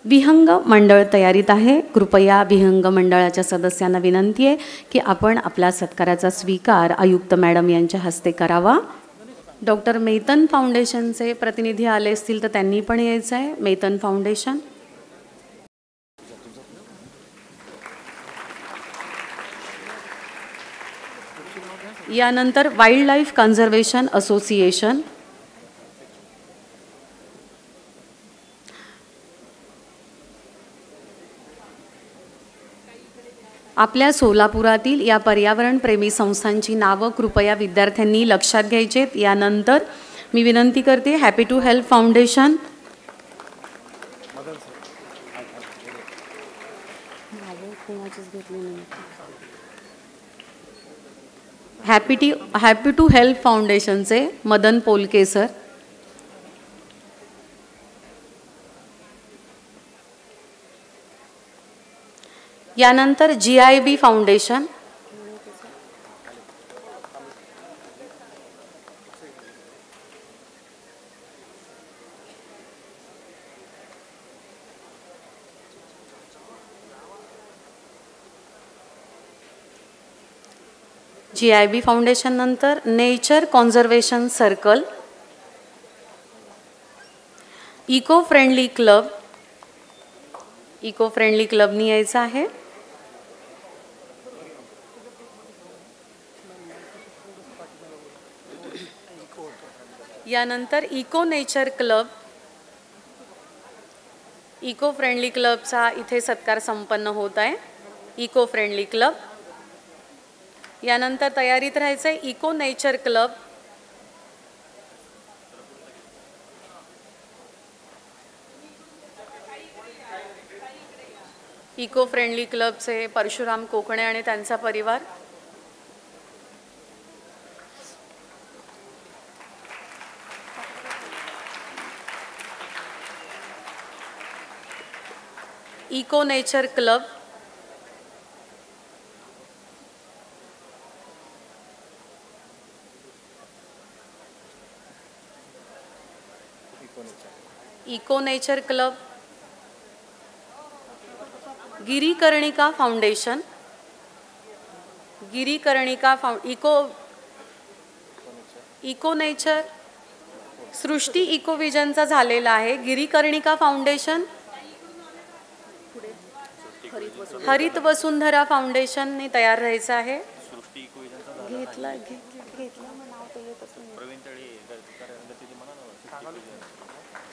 विहंग मंडळ तयारीत आहे. कृपया विहंग मंडळाच्या सदस्यांना विनंती आहे की आपण आपल्या सत्काराचा स्वीकार आयुक्त मॅडम यांच्या हस्ते करावा. डॉक्टर मेतन फाउंडेशनचे प्रतिनिधी आले असतील तर त्यांनी पण यायचं आहे. मेतन फाउंडेशन. यानंतर वाईल्ड लाईफ कन्झर्वेशन असोसिएशन. आपल्या सोलापुरातील या पर्यावरणप्रेमी संस्थांची नावं कृपया विद्यार्थ्यांनी लक्षात घ्यायचेत. यानंतर मी विनंती करते happy to help foundation. Happy to help फाउंडेशनचे मदन पोलके सर. यानंतर GIB फाउंडेशन. GIB फाउंडेशन नंतर nature conservation circle, eco friendly club. Eco friendly क्लबनी यायचं आहे. यानंतर eco nature club. Eco friendly क्लबचा इथे सत्कार संपन्न होत आहे. Eco friendly club. यानंतर तयारीत राहायचं आहे eco nature club. Eco friendly क्लबचे परशुराम कोकणे आणि त्यांचा परिवार. Eco nature club, eco nature club, Girikarnika foundation, गिरीकर्णिका eco nature, सृष्टी इको विजनचा झालेला आहे. गिरीकर्णिका फाउंडेशन, हरित वसुंधरा फाउंडेशनने तयार राहायचं आहे. घेतला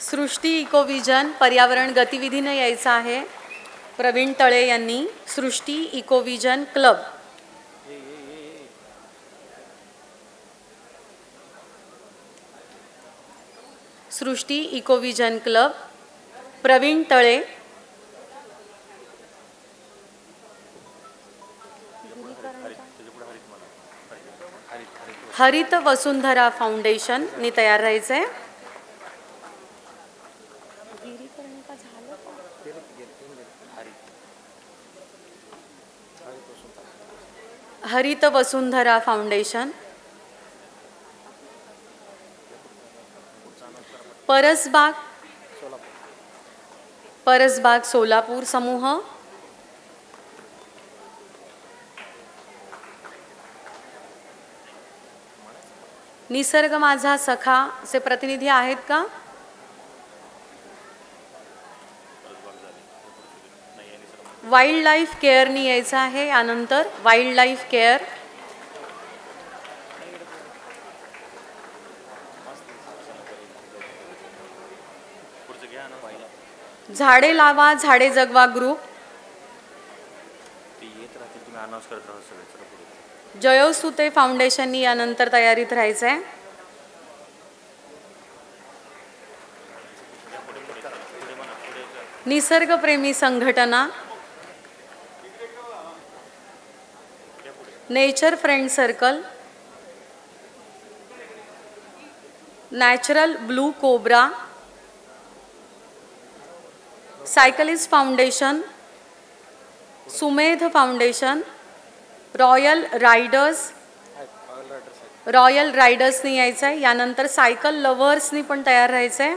सृष्टी इको विजन पर्यावरण गतिविधीने यायचं आहे. प्रवीण तळे यांनी सृष्टी इको विजन क्लब, सृष्टी इको विजन क्लब, प्रवीण तळे, हरित वसुंधरा फाउंडेशन ने तयार राहायचं आहे. हरित वसुंधरा फाउंडेशन, परसबाग सोलापूर समूह, निसर्ग माझा सखा चे प्रतिनिधी आहेत का? वाईल्ड लाईफ केअरनी यायचं आहे. यानंतर वाईल्ड लाईफ केअर, झाडे लावा झाडे जगवा ग्रुप, जयोसुते फाउंडेशननी यानंतर तयारीत राहायचं आहे. निसर्गप्रेमी संघटना, nature friend circle, natural blue cobra, cyclist foundation, Sumedh foundation, royal रायडर्सनी यायचं आहे. यानंतर सायकल लव्हर्सनी पण तयार राहायचं आहे.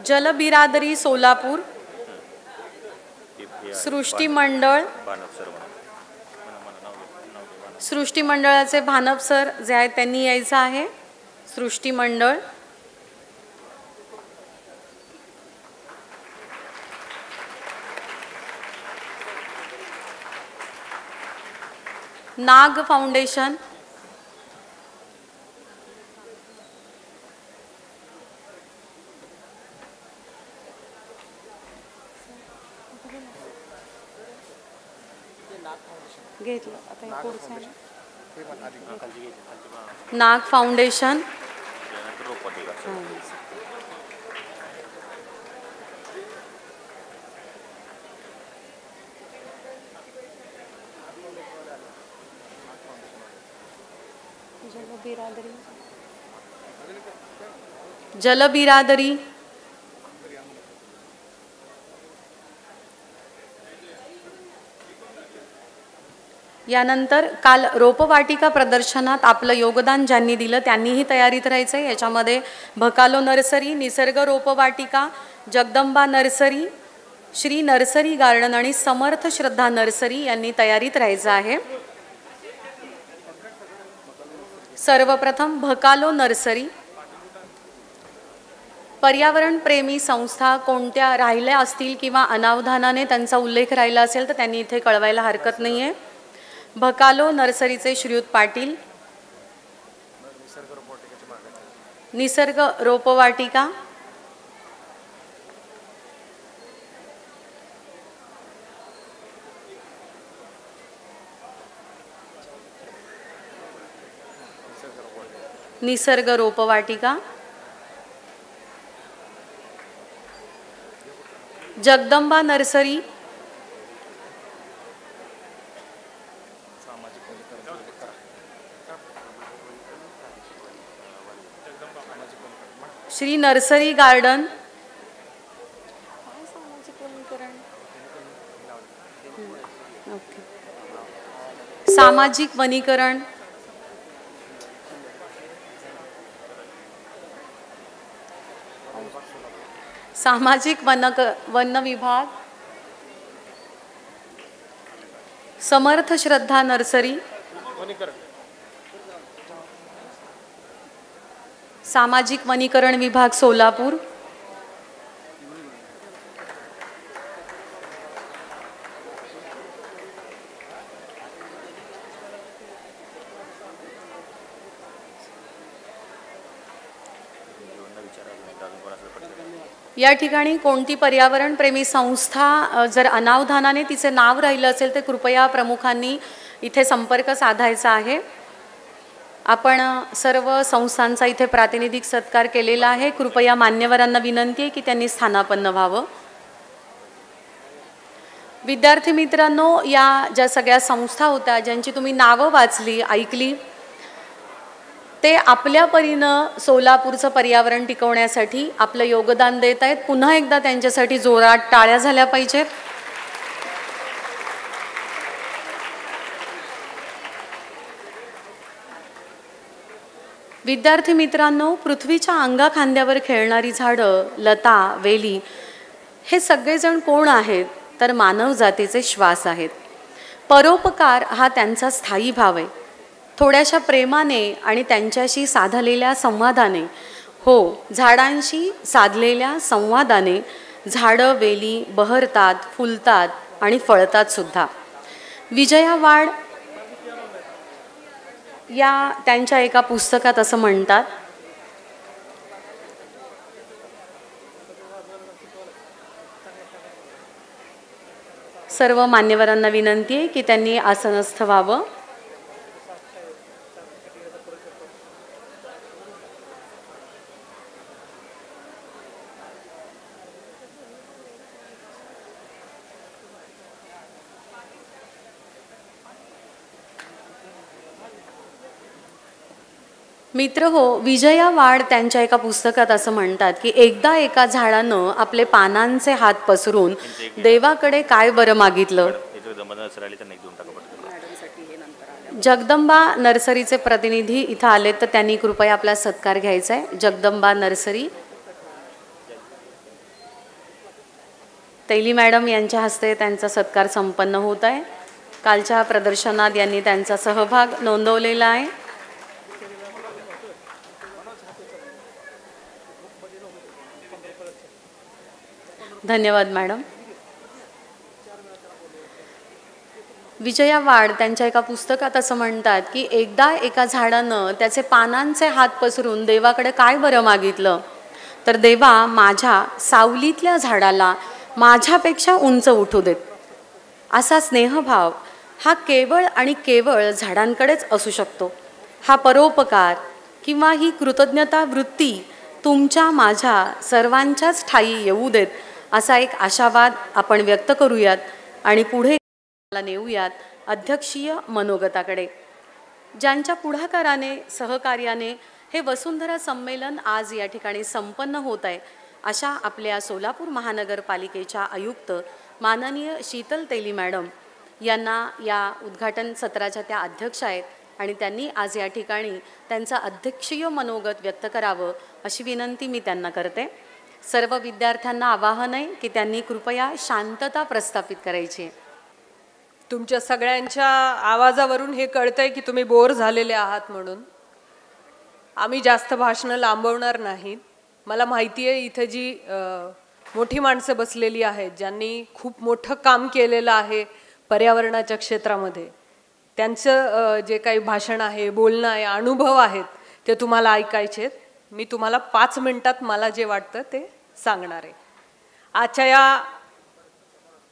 जलबिरादरी सोलापूर, सृष्टी मंडळाचे भानप सर जे आहेत त्यांनी यायचं आहे. सृष्टी मंडळ, नाग फाउंडेशन, नाग फाउंडेशन, जलबिरादरी, यानंतर काल रोपवाटिका प्रदर्शनात आपलं योगदान ज्यांनी दिलं त्यांनीही तयारीत राहायचं आहे. याच्यामध्ये भकालो नर्सरी, निसर्ग रोपवाटिका, Jagdamba nursery, Shri nursery garden आणि समर्थ श्रद्धा नर्सरी यांनी तयारीत राहायचं आहे. सर्वप्रथम भकालो नर्सरी, पर्यावरण प्रेमी संस्था कोणत्या राहिल्या असतील किंवा अनावधानाने त्यांचा उल्लेख राहिला असेल तर त्यांनी इथे कळवायला हरकत नाही आहे. भकालो नर्सरीचे श्रीयुत पाटील, निसर्ग रोपवाटिका, निसर्ग रोपवाटिका, Jagdamba nursery, Shri nursery garden, सामाजिक वनीकरण, सामाजिक वन विभाग, समर्थ श्रद्धा नर्सरी, सामाजिक वनीकरण विभाग सोलापूर, या ठिकाणी कोणती पर्यावरण प्रेमी संस्था जर अनावधानाने तिचे नाव राहिलं असेल तर कृपया प्रमुखांनी इथे संपर्क साधायचा आहे. आपण सर्व संस्थांचा इथे प्रातिनिधिक सत्कार केलेला आहे. कृपया मान्यवरांना विनंती आहे की त्यांनी स्थानापन्न व्हावं. विद्यार्थी मित्रांनो, या ज्या सगळ्या संस्था होत्या ज्यांची तुम्ही नावं वाचली ऐकली, ते आपल्या परीनं सोलापूरचं पर्यावरण टिकवण्यासाठी आपलं योगदान देत आहेत. पुन्हा एकदा त्यांच्यासाठी जोरात टाळ्या झाल्या पाहिजेत. विद्यार्थी मित्रांनो, पृथ्वीच्या अंगाखांद्यावर खेळणारी झाडं, लता, वेली हे सगळेजण कोण आहेत? तर मानव जातीचे श्वास आहेत. परोपकार हा त्यांचा स्थायी भाव आहे. थोड्याशा प्रेमाने आणि त्यांच्याशी साधलेल्या संवादाने, हो, झाडांशी साधलेल्या संवादाने झाडं वेली बहरतात, फुलतात आणि फळतात सुद्धा. विजया वाड या त्यांच्या एका पुस्तकात असं म्हणतात, सर्व मान्यवरांना विनंती आहे की त्यांनी आसनस्थ व्हावं. मित्र हो, विजया वाड त्यांच्या एका पुस्तकात असं म्हणतात की एकदा एका झाडानं आपले पानांचे हात पसरून देवाकडे काय बरं मागितलं. जगदंबा नर्सरीचे प्रतिनिधी इथं आले तर त्यांनी कृपया आपला सत्कार घ्यायचा आहे. जगदंबा नर्सरी, तैली मॅडम यांच्या हस्ते त्यांचा सत्कार संपन्न होत आहे. कालच्या प्रदर्शनात यांनी त्यांचा सहभाग नोंदवलेला आहे. धन्यवाद मॅडम. विजया वाड त्यांच्या एका पुस्तकात असं म्हणतात की एकदा एका झाडानं त्याचे पानांचे हात पसरून देवाकडे काय बरं मागितलं, तर देवा माझ्या सावलीतल्या झाडाला माझ्यापेक्षा उंच उठू देत. असा स्नेहभाव हा केवळ आणि केवळ झाडांकडेच असू शकतो. हा परोपकार किंवा ही कृतज्ञता वृत्ती तुमच्या माझ्या सर्वांच्याच ठायी येऊ देत, असा एक आशावाद आपण व्यक्त करूयात आणि पुढे नेऊयात अध्यक्षीय मनोगताकडे. ज्यांच्या पुढाकाराने सहकार्याने हे वसुंधरा संमेलन आज या ठिकाणी संपन्न होत आहे, अशा आपल्या सोलापूर महानगरपालिकेच्या आयुक्त माननीय शीतल तेली मॅडम यांना या उद्घाटन सत्राच्या त्या अध्यक्ष आहेत आणि त्यांनी आज या ठिकाणी त्यांचा अध्यक्षीय मनोगत व्यक्त करावं अशी विनंती मी त्यांना करते. सर्व विद्यार्थ्यांना आवाहन आहे की त्यांनी कृपया शांतता प्रस्थापित करायची. तुमच्या सगळ्यांच्या आवाजावरून हे कळतंय की तुम्ही बोर झालेले आहात. म्हणून आम्ही जास्त भाषणं लांबवणार नाहीत. मला माहिती आहे इथे जी मोठी माणसं बसलेली आहेत ज्यांनी खूप मोठं काम केलेलं आहे पर्यावरणाच्या क्षेत्रामध्ये, त्यांचं जे काही भाषण आहे, बोलणं आहे, अनुभव आहेत ते तुम्हाला ऐकायचे. मी तुम्हाला 5 मिनिटात मला जे वाटतं ते सांगणार आहे. आजच्या या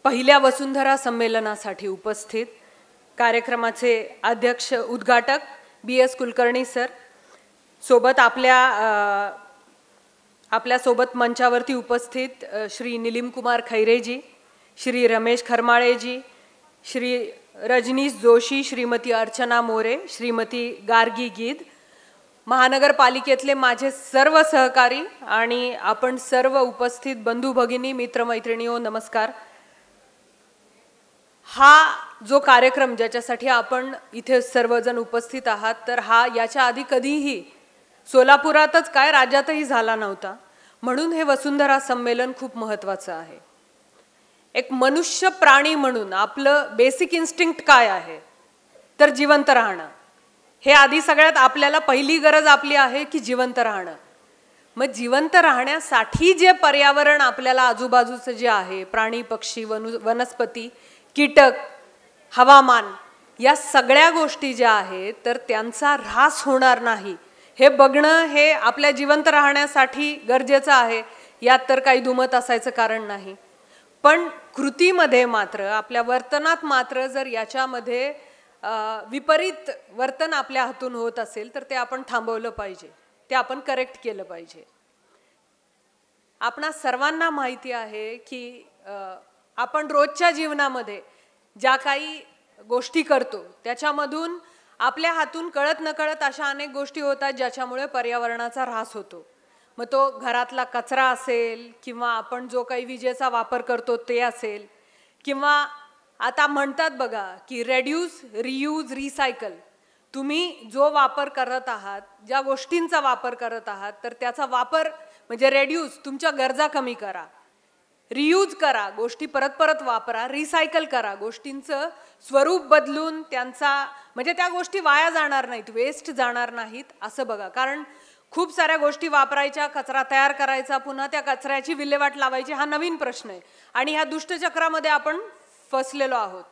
पहिल्या वसुंधरा संमेलनासाठी उपस्थित कार्यक्रमाचे अध्यक्ष उद्घाटक BS कुलकर्णी सर, सोबत आपल्यासोबत मंचावरती उपस्थित श्री निलिम कुमार खैरेजी, श्री रमेश खरमाळेजी, श्री रजनीश जोशी, श्रीमती अर्चना मोरे, श्रीमती गार्गी गीद, महानगरपालिकेतले माझे सर्व सहकारी आणि आपण सर्व उपस्थित बंधू भगिनी मित्रमैत्रिणींनो नमस्कार. हा जो कार्यक्रम ज्याच्यासाठी आपण इथे सर्वजण उपस्थित आहात तर हा याच्या आधी कधीही सोलापुरातच काय राज्यातही झाला नव्हता. म्हणून हे वसुंधरा संमेलन खूप महत्त्वाचं आहे. एक मनुष्य प्राणी म्हणून आपलं बेसिक इन्स्टिंक्ट काय आहे तर जिवंत राहणं. हे आधी सगळ्यात आपल्याला पहिली गरज आपली आहे की जिवंत राहणं. मग जिवंत राहण्यासाठी जे पर्यावरण आपल्याला आजूबाजूचं जे आहे प्राणी पक्षी वनस्पती कीटक हवामान या सगळ्या गोष्टी ज्या आहेत तर त्यांचा ऱ्हास होणार नाही हे बघणं हे आपल्या जिवंत राहण्यासाठी गरजेचं आहे. यात तर काही दुमत असायचं कारण नाही. पण कृतीमध्ये मात्र आपल्या वर्तनात मात्र जर याच्यामध्ये विपरीत वर्तन आपल्या हातून होत असेल तर ते आपण थांबवलं पाहिजे. ते आपण करेक्ट केलं पाहिजे. आपणा सर्वांना माहिती आहे की आपण रोजच्या जीवनामध्ये ज्या काही गोष्टी करतो त्याच्यामधून आपल्या हातून कळत नकळत अशा अनेक गोष्टी होतात ज्याच्यामुळे पर्यावरणाचा ऱ्हास होतो. मग तो घरातला कचरा असेल किंवा आपण जो काही विजेचा वापर करतो ते असेल किंवा आता म्हणतात बघा की रेड्यूस रियूज रिसायकल. तुम्ही जो वापर करत आहात ज्या गोष्टींचा वापर करत आहात तर त्याचा वापर म्हणजे रेड्यूस तुमच्या गरजा कमी करा. रियूज करा गोष्टी परत परत वापरा. रिसायकल करा गोष्टींचं स्वरूप बदलून त्यांचा म्हणजे त्या गोष्टी वाया जाणार नाहीत वेस्ट जाणार नाहीत असं बघा. कारण खूप साऱ्या गोष्टी वापरायच्या कचरा तयार करायचा पुन्हा त्या कचऱ्याची विल्हेवाट लावायची हा नवीन प्रश्न आहे आणि ह्या दुष्टचक्रामध्ये आपण फसलेलो आहोत.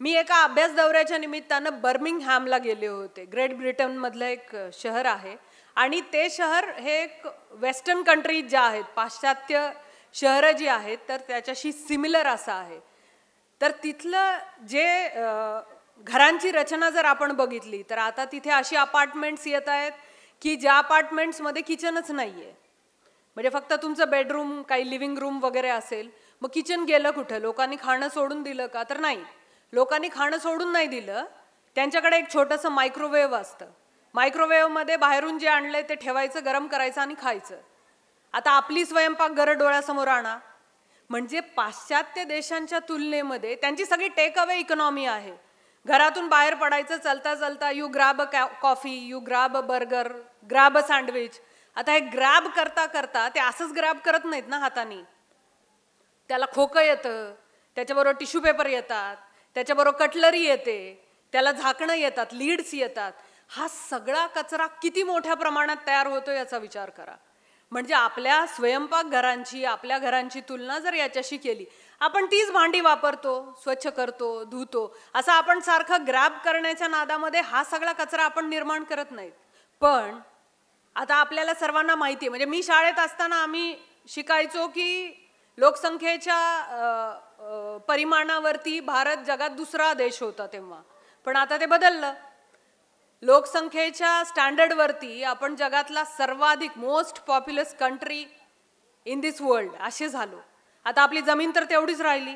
मी एका अभ्यास दौऱ्याच्या निमित्तानं बर्मिंगहॅमला गेले होते. ग्रेट ब्रिटनमधलं एक शहर आहे आणि ते शहर हे एक वेस्टर्न कंट्रीज ज्या आहेत पाश्चात्य शहरं जी आहेत तर त्याच्याशी सिमिलर असं आहे. तर तिथलं जे घरांची रचना जर आपण बघितली तर आता तिथे अशी अपार्टमेंट्स येत आहेत की ज्या अपार्टमेंट्समध्ये किचनच नाही आहे. म्हणजे फक्त तुमचं बेडरूम काही लिव्हिंग रूम वगैरे असेल. मग किचन गेलं कुठं? लोकांनी खाणं सोडून दिलं का? तर नाही. लोकांनी खाणं सोडून नाही दिलं. त्यांच्याकडे एक छोटंसं मायक्रोवेव्ह असतं. मायक्रोवेव्हमध्ये बाहेरून जे आणलंय ते ठेवायचं गरम करायचं आणि खायचं. आता आपली स्वयंपाकघर डोळ्यासमोर आणा. म्हणजे पाश्चात्य देशांच्या तुलनेमध्ये त्यांची सगळी टेक अवे इकॉनॉमी आहे. घरातून बाहेर पडायचं चलता चलता you grab a coffee you grab a burger grab a sandwich. आता हे ग्रॅब करता करता ते असंच ग्रॅब करत नाहीत ना हाताने. त्याला खोकं येतं त्याच्याबरोबर टिश्यू पेपर येतात त्याच्याबरोबर कटलरी येते त्याला झाकणं येतात लीड्स येतात. हा सगळा कचरा किती मोठ्या प्रमाणात तयार होतो याचा विचार करा. म्हणजे आपल्या स्वयंपाकघरांची आपल्या घरांची तुलना जर याच्याशी केली आपण तीच भांडी वापरतो स्वच्छ करतो धुतो असं आपण सारखं ग्रॅब करण्याच्या नादामध्ये हा सगळा कचरा आपण निर्माण करत नाहीत. पण आता आपल्याला सर्वांना माहिती आहे म्हणजे मी शाळेत असताना आम्ही शिकायचो की लोकसंख्येच्या परिमाणावरती भारत जगात दुसरा देश होता तेव्हा. पण आता ते बदललं. लोकसंख्येच्या स्टँडर्डवरती आपण जगातला सर्वाधिक most populous country in this world असे झालो. आता आपली जमीन तर तेवढीच राहिली.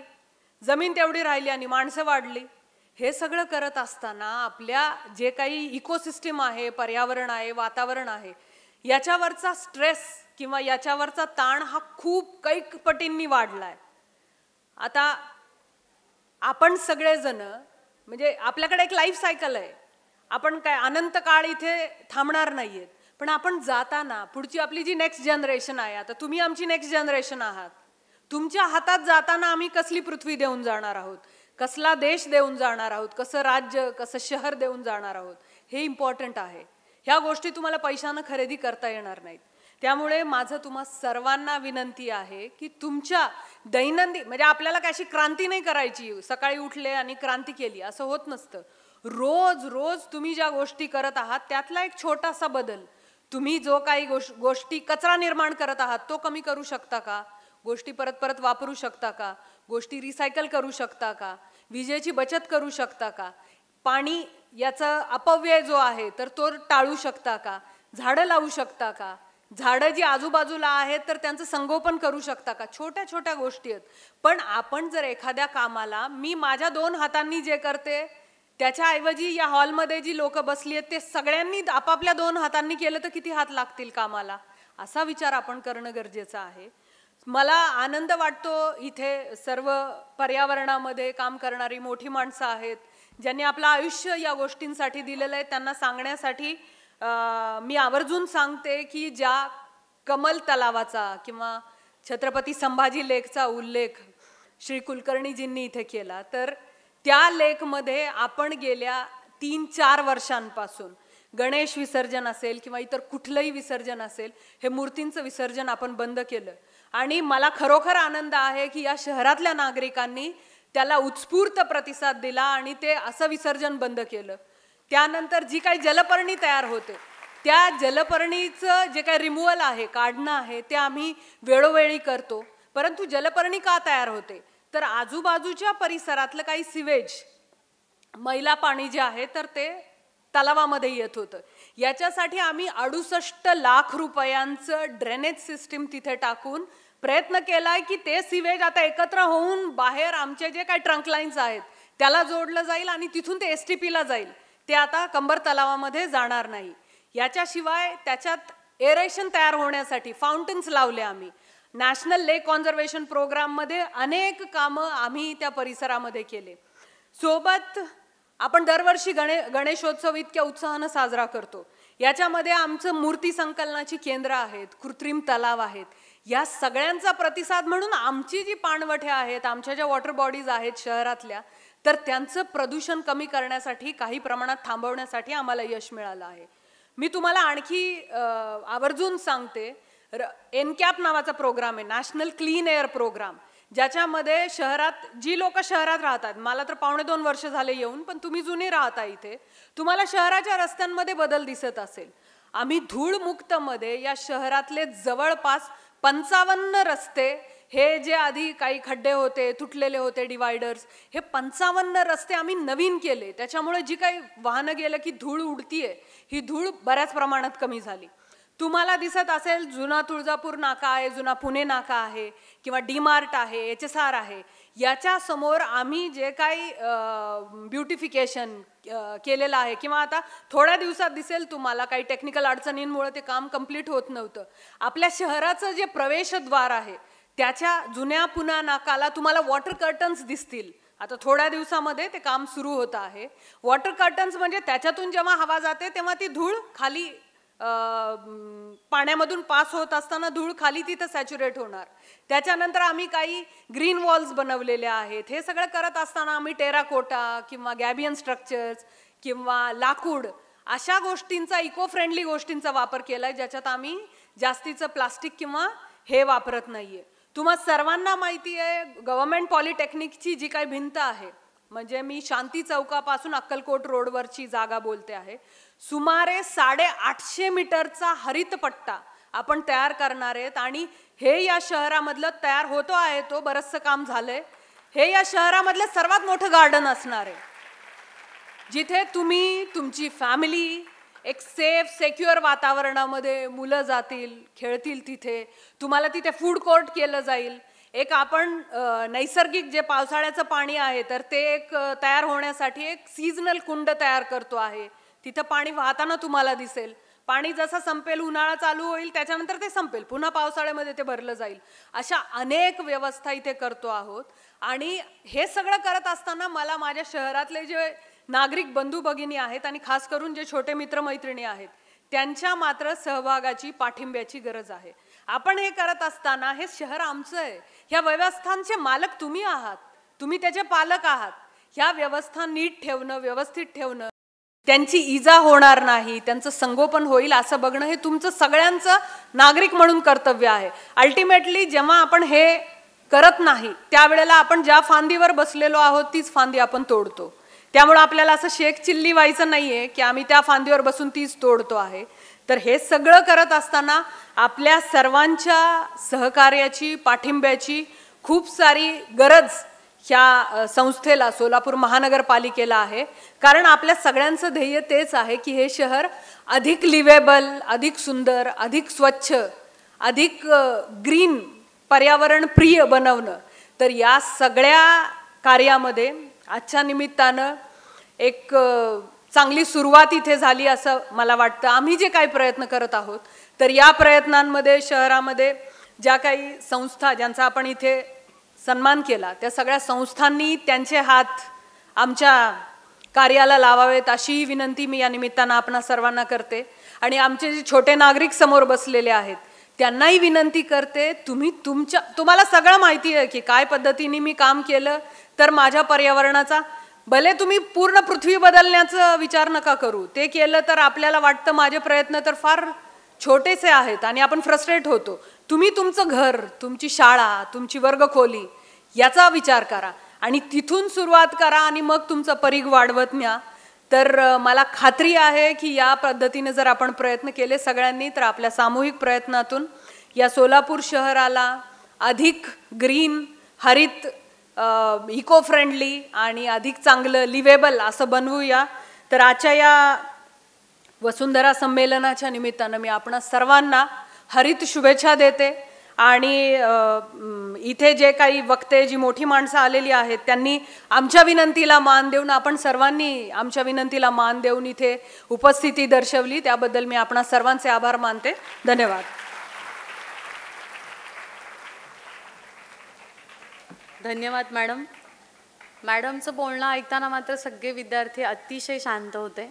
जमीन तेवढी राहिली आणि माणसं वाढली. हे सगळं करत असताना आपल्या जे काही इकोसिस्टीम आहे पर्यावरण आहे वातावरण आहे याच्यावरचा स्ट्रेस किंवा याच्यावरचा ताण हा खूप कैक पटींनी वाढलाय. आता आपण सगळेजण म्हणजे आपल्याकडे एक लाईफ सायकल आहे. आपण काय अनंत काळ इथे थांबणार नाहीयेत. पण आपण जाताना पुढची आपली जी नेक्स्ट जनरेशन आहे आता तुम्ही आमची नेक्स्ट जनरेशन आहात. तुमच्या हातात जाताना आम्ही कसली पृथ्वी देऊन जाणार आहोत कसला देश देऊन जाणार आहोत कसं राज्य कसं शहर देऊन जाणार आहोत हे इम्पॉर्टंट आहे. ह्या गोष्टी तुम्हाला पैशानं खरेदी करता येणार नाहीत. त्यामुळे माझं तुम्हा सर्वांना विनंती आहे की तुमच्या दैनंदिन म्हणजे आपल्याला कशी क्रांती नाही करायची सकाळी उठले आणि क्रांती केली असं होत नसतं. रोज रोज तुम्ही ज्या गोष्टी करत आहात त्यातला एक छोटासा बदल तुम्ही जो काही गोष्टी कचरा निर्माण करत आहात तो कमी करू शकता का? गोष्टी परत परत वापरू शकता का? गोष्टी रिसायकल करू शकता का? विजेची बचत करू शकता का? पाणी याचा अपव्यय जो आहे तर तो टाळू शकता का? झाडं लावू शकता का? झाडं जी आजूबाजूला आहेत तर त्यांचं संगोपन करू शकता का? छोट्या छोट्या गोष्टी आहेत. पण आपण जर एखाद्या कामाला मी माझ्या 2 हातांनी जे करते त्याच्याऐवजी या हॉलमध्ये जी लोक बसली आहेत ते सगळ्यांनी आपापल्या 2 हातांनी केलं तर किती हात लागतील कामाला, असा विचार आपण करणं गरजेचं आहे. मला आनंद वाटतो इथे सर्व पर्यावरणामध्ये काम करणारी मोठी माणसं आहेत ज्यांनी आपलं आयुष्य या गोष्टींसाठी दिलेलं आहे. त्यांना सांगण्यासाठी मी आवर्जून सांगते की ज्या कमल तलावाचा किंवा छत्रपती संभाजी लेकचा उल्लेख श्री कुलकर्णीजींनी इथे केला, तर त्या लेकमध्ये आपण गेल्या 3-4 वर्षांपासून गणेश विसर्जन असेल किंवा इतर कुठलंही विसर्जन असेल, हे मूर्तींचं विसर्जन आपण बंद केलं. आणि मला खरोखर आनंद आहे की या शहरातल्या नागरिकांनी त्याला उत्स्फूर्त प्रतिसाद दिला आणि ते असं विसर्जन बंद केलं. त्यानंतर जी काही जलपर्णी तयार होते, त्या जलपर्णीचं जे काही रिमूव्हल आहे, काढणं आहे, ते आम्ही वेळोवेळी करतो. परंतु जलपर्णी का तयार होते, तर आजूबाजूच्या परिसरातलं काही सिवेज, मैला पाणी जे आहे तर ते तलावामध्ये येत होतं. याच्यासाठी आम्ही 68 लाख रुपयांचं ड्रेनेज सिस्टीम तिथे टाकून प्रयत्न केलाय की ते सिवेज आता एकत्र होऊन बाहेर आमचे जे काही ट्रंक लाईन्स आहेत त्याला जोडलं जाईल आणि तिथून ते STPला जाईल. ते आता कंबर तलावामध्ये जाणार नाही. याच्याशिवाय त्याच्यात एरेशन तयार होण्यासाठी फाउंटन्स लावले आम्ही. नॅशनल लेक कॉन्झर्वेशन प्रोग्राममध्ये अनेक कामं आम्ही त्या परिसरामध्ये केले. सोबत आपण दरवर्षी गणेशोत्सव इतक्या उत्साहानं साजरा करतो. याच्यामध्ये आमचं मूर्ती संकलनाची केंद्र आहेत, कृत्रिम तलाव आहेत. या सगळ्यांचा प्रतिसाद म्हणून आमची जी पाणवठे आहेत, आमच्या ज्या वॉटर बॉडीज आहेत शहरातल्या, तर त्यांचं प्रदूषण कमी करण्यासाठी, काही प्रमाणात थांबवण्यासाठी आम्हाला यश मिळालं आहे. मी तुम्हाला आणखी आवर्जून सांगते, एनकॅप नावाचा प्रोग्राम आहे, नॅशनल क्लीन एअर प्रोग्राम, ज्याच्यामध्ये शहरात जी लोक शहरात राहतात, मला तर 1.25 वर्ष झाले येऊन, पण तुम्ही जुने राहता इथे, तुम्हाला शहराच्या रस्त्यांमध्ये बदल दिसत असेल. आम्ही धूळमुक्तमध्ये या शहरातले जवळपास 55 रस्ते, हे जे आधी काही खड्डे होते, तुटलेले होते डिवायडर्स, हे 55 रस्ते आम्ही नवीन केले. त्याच्यामुळे जी काही वाहनं गेलं की धूळ उडतीये, ही धूळ बऱ्याच प्रमाणात कमी झाली. तुम्हाला दिसत असेल जुना तुळजापूर नाका आहे, जुना पुणे नाका आहे किंवा DMart आहे, HSR आहे, याच्या समोर आम्ही जे काही ब्युटिफिकेशन केलेलं आहे किंवा आता थोड्या दिवसात दिसेल तुम्हाला, काही टेक्निकल अडचणींमुळे ते काम कंप्लीट होत नव्हतं. आपल्या शहराचं जे प्रवेशद्वार आहे त्याच्या जुन्या पुणा नाकाला तुम्हाला वॉटर कर्टन्स दिसतील. आता थोड्या दिवसामध्ये ते काम सुरू होतं आहे. वॉटर कर्टन्स म्हणजे त्याच्यातून जेव्हा हवा जाते तेव्हा ती धूळ खाली पाण्यामधून पास होत असताना धूळ खाली तिथं सॅच्युरेट होणार. त्याच्यानंतर आम्ही काही ग्रीन वॉल्स बनवलेले आहेत. हे सगळं करत असताना आम्ही टेराकोटा किंवा गॅबियन स्ट्रक्चर्स किंवा लाकूड अशा गोष्टींचा, इको फ्रेंडली गोष्टींचा वापर केलाय, ज्याच्यात आम्ही जास्तीचं प्लास्टिक किंवा हे वापरत नाहीये. तुम्हा सर्वांना माहिती आहे, गव्हर्नमेंट पॉलिटेक्निकची जी काही भिंत आहे, म्हणजे मी शांती चौकापासून अक्कलकोट रोडवरची जागा बोलते आहे, सुमारे 850 मीटरचा हरित पट्टा आपण तयार करणार आहेत. आणि हे या शहरामधलं तयार होतो आहे, तो बरंचसं काम झालंय. हे या शहरामधलं सर्वात मोठं गार्डन असणार आहे, जिथे तुम्ही, तुमची फॅमिली एक सेफ सेक्युअर वातावरणामध्ये मुलं जातील, खेळतील. तिथे तुम्हाला तिथे फूड कोर्ट केलं जाईल. एक आपण नैसर्गिक जे पावसाळ्याचं पाणी आहे तर ते एक तयार होण्यासाठी एक सीझनल कुंड तयार करतो आहे. तिथं पाणी वाहताना तुम्हाला दिसेल. पाणी जसं संपेल, उन्हाळा चालू होईल, त्याच्यानंतर ते संपेल, पुन्हा पावसाळ्यामध्ये ते भरलं जाईल. अशा अनेक व्यवस्था इथे करतो आहोत. आणि हे सगळं करत असताना मला माझ्या शहरातले जे नागरिक बंधू भगिनी आहेत आणि खास करून जे छोटे मित्रमैत्रिणी आहेत, त्यांच्या मात्र सहभागाची, पाठिंब्याची गरज आहे. आपण हे करत असताना हे शहर आमचं आहे, ह्या व्यवस्थांचे मालक तुम्ही आहात, तुम्ही त्याचे पालक आहात. ह्या व्यवस्था नीट ठेवणं, व्यवस्थित ठेवणं, त्यांची इजा होणार नाही, त्यांचं संगोपन होईल असं बघणं, हे तुमचं सगळ्यांचं नागरिक म्हणून कर्तव्य आहे. अल्टिमेटली जेव्हा आपण हे करत नाही त्यावेळेला आपण ज्या फांदीवर बसलेलो आहोत तीच फांदी आपण तोडतो. त्यामुळे आपल्याला असं शेख चिल्ली व्हायचं नाहीये की आम्ही त्या फांदीवर बसून तीच तोडतो आहे. तर हे सगळं करत असताना आपल्या सर्वांच्या सहकार्याची, पाठिंब्याची खूप सारी गरज ह्या संस्थेला, सोलापूर महानगरपालिकेला आहे. कारण आपल्या सगळ्यांचं ध्येय तेच आहे की हे शहर अधिक लिव्हेबल, अधिक सुंदर, अधिक स्वच्छ, अधिक ग्रीन, पर्यावरण प्रिय बनवणं. तर या सगळ्या कार्यामध्ये आजच्या निमित्तानं एक चांगली सुरुवात इथे झाली असं मला वाटतं. आम्ही जे काही प्रयत्न करत आहोत तर या प्रयत्नांमध्ये शहरामध्ये ज्या काही संस्था ज्यांचा आपण इथे सन्मान केला त्या सगळ्या संस्थांनी त्यांचे हात आमच्या कार्याला लावावेत अशी विनंती मी या निमित्तानं आपणा सर्वांना करते. आणि आमचे जे छोटे नागरिक समोर बसलेले आहेत त्यांनाही विनंती करते, तुम्हाला सगळं माहिती आहे की काय पद्धतीने मी काम केलं तर माझ्या पर्यावरणाचा, भले तुम्ही पूर्ण पृथ्वी बदलण्याचा विचार नका करू, ते केलं तर आपल्याला वाटतं माझे प्रयत्न तर फार छोटेसे आहेत आणि आपण फ्रस्ट्रेट होतो. तुम्ही तुमचं घर, तुमची शाळा, तुमची वर्गखोली याचा विचार करा आणि तिथून सुरुवात करा आणि मग तुमचं परीघ वाढवत न्या. तर मला खात्री आहे की या पद्धतीने जर आपण प्रयत्न केले सगळ्यांनी तर आपल्या सामूहिक प्रयत्नातून या सोलापूर शहराला अधिक ग्रीन, हरित, इको फ्रेंडली आणि अधिक चांगलं लिव्हेबल असं बनवूया. तर आजच्या या वसुंधरा संमेलनाच्या निमित्तानं मी आपणा सर्वांना हरित शुभेच्छा देते. आणि इथे जे काही वक्ते, जी मोठी माणसं आलेली आहेत त्यांनी आमच्या विनंतीला मान देऊन, आपण सर्वांनी आमच्या विनंतीला मान देऊन इथे उपस्थिती दर्शवली त्याबद्दल मी आपणा सर्वांचे आभार मानते. धन्यवाद. धन्यवाद मॅडम. मॅडमचं बोलणं ऐकताना मात्र सगळे विद्यार्थी अतिशय शांत होते,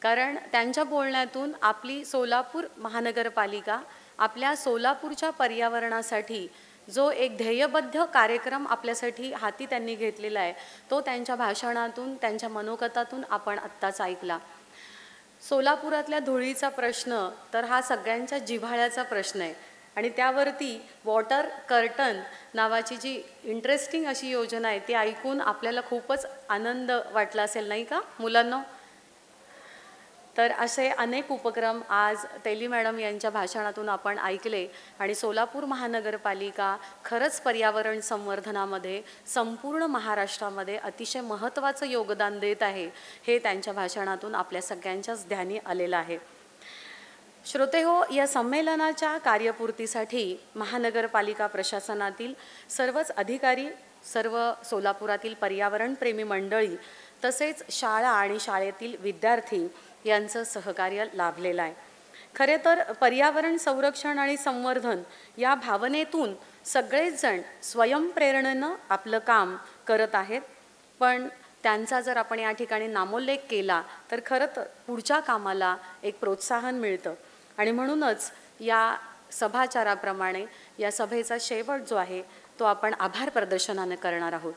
कारण त्यांच्या बोलण्यातून आपली सोलापूर महानगरपालिका आपल्या सोलापूरच्या पर्यावरणासाठी जो एक ध्येयबद्ध कार्यक्रम आपल्यासाठी हाती त्यांनी घेतलेला आहे तो त्यांच्या भाषणातून, त्यांच्या मनोगतातून आपण आत्ताच ऐकला. सोलापुरातल्या धुळीचा प्रश्न तर हा सगळ्यांच्या जिव्हाळ्याचा प्रश्न आहे आणि त्यावरती वॉटर कर्टन नावाची जी इंटरेस्टिंग अशी योजना आहे ती ऐकून आपल्याला खूपच आनंद वाटला असेल, नाही का मुलांनो? तर असे अनेक उपक्रम आज तेली मॅडम यांच्या भाषणातून आपण ऐकले आणि सोलापूर महानगरपालिका खरंच पर्यावरण संवर्धनामध्ये संपूर्ण महाराष्ट्रामध्ये अतिशय महत्त्वाचं योगदान देत आहे हे त्यांच्या भाषणातून आपल्या सगळ्यांच्याच ध्यानी आलेलं आहे. श्रोतेहो, या संमेलनाच्या कार्यपूर्तीसाठी महानगरपालिका प्रशासनातील सर्वच अधिकारी, सर्व सोलापुरातील पर्यावरणप्रेमी मंडळी तसेच शाळा आणि शाळेतील विद्यार्थी यांचं सहकार्य लाभलेलं आहे. खरे तर पर्यावरण संरक्षण आणि संवर्धन या भावनेतून सगळेच जण स्वयंप्रेरणेनं आपलं काम करत आहेत, पण त्यांचा जर आपण या ठिकाणी नामोल्लेख केला तर खरं तर पुढच्या कामाला एक प्रोत्साहन मिळतं आणि म्हणूनच या सभाचाराप्रमाणे या सभेचा शेवट जो आहे तो आपण आभार प्रदर्शनाने करणार आहोत.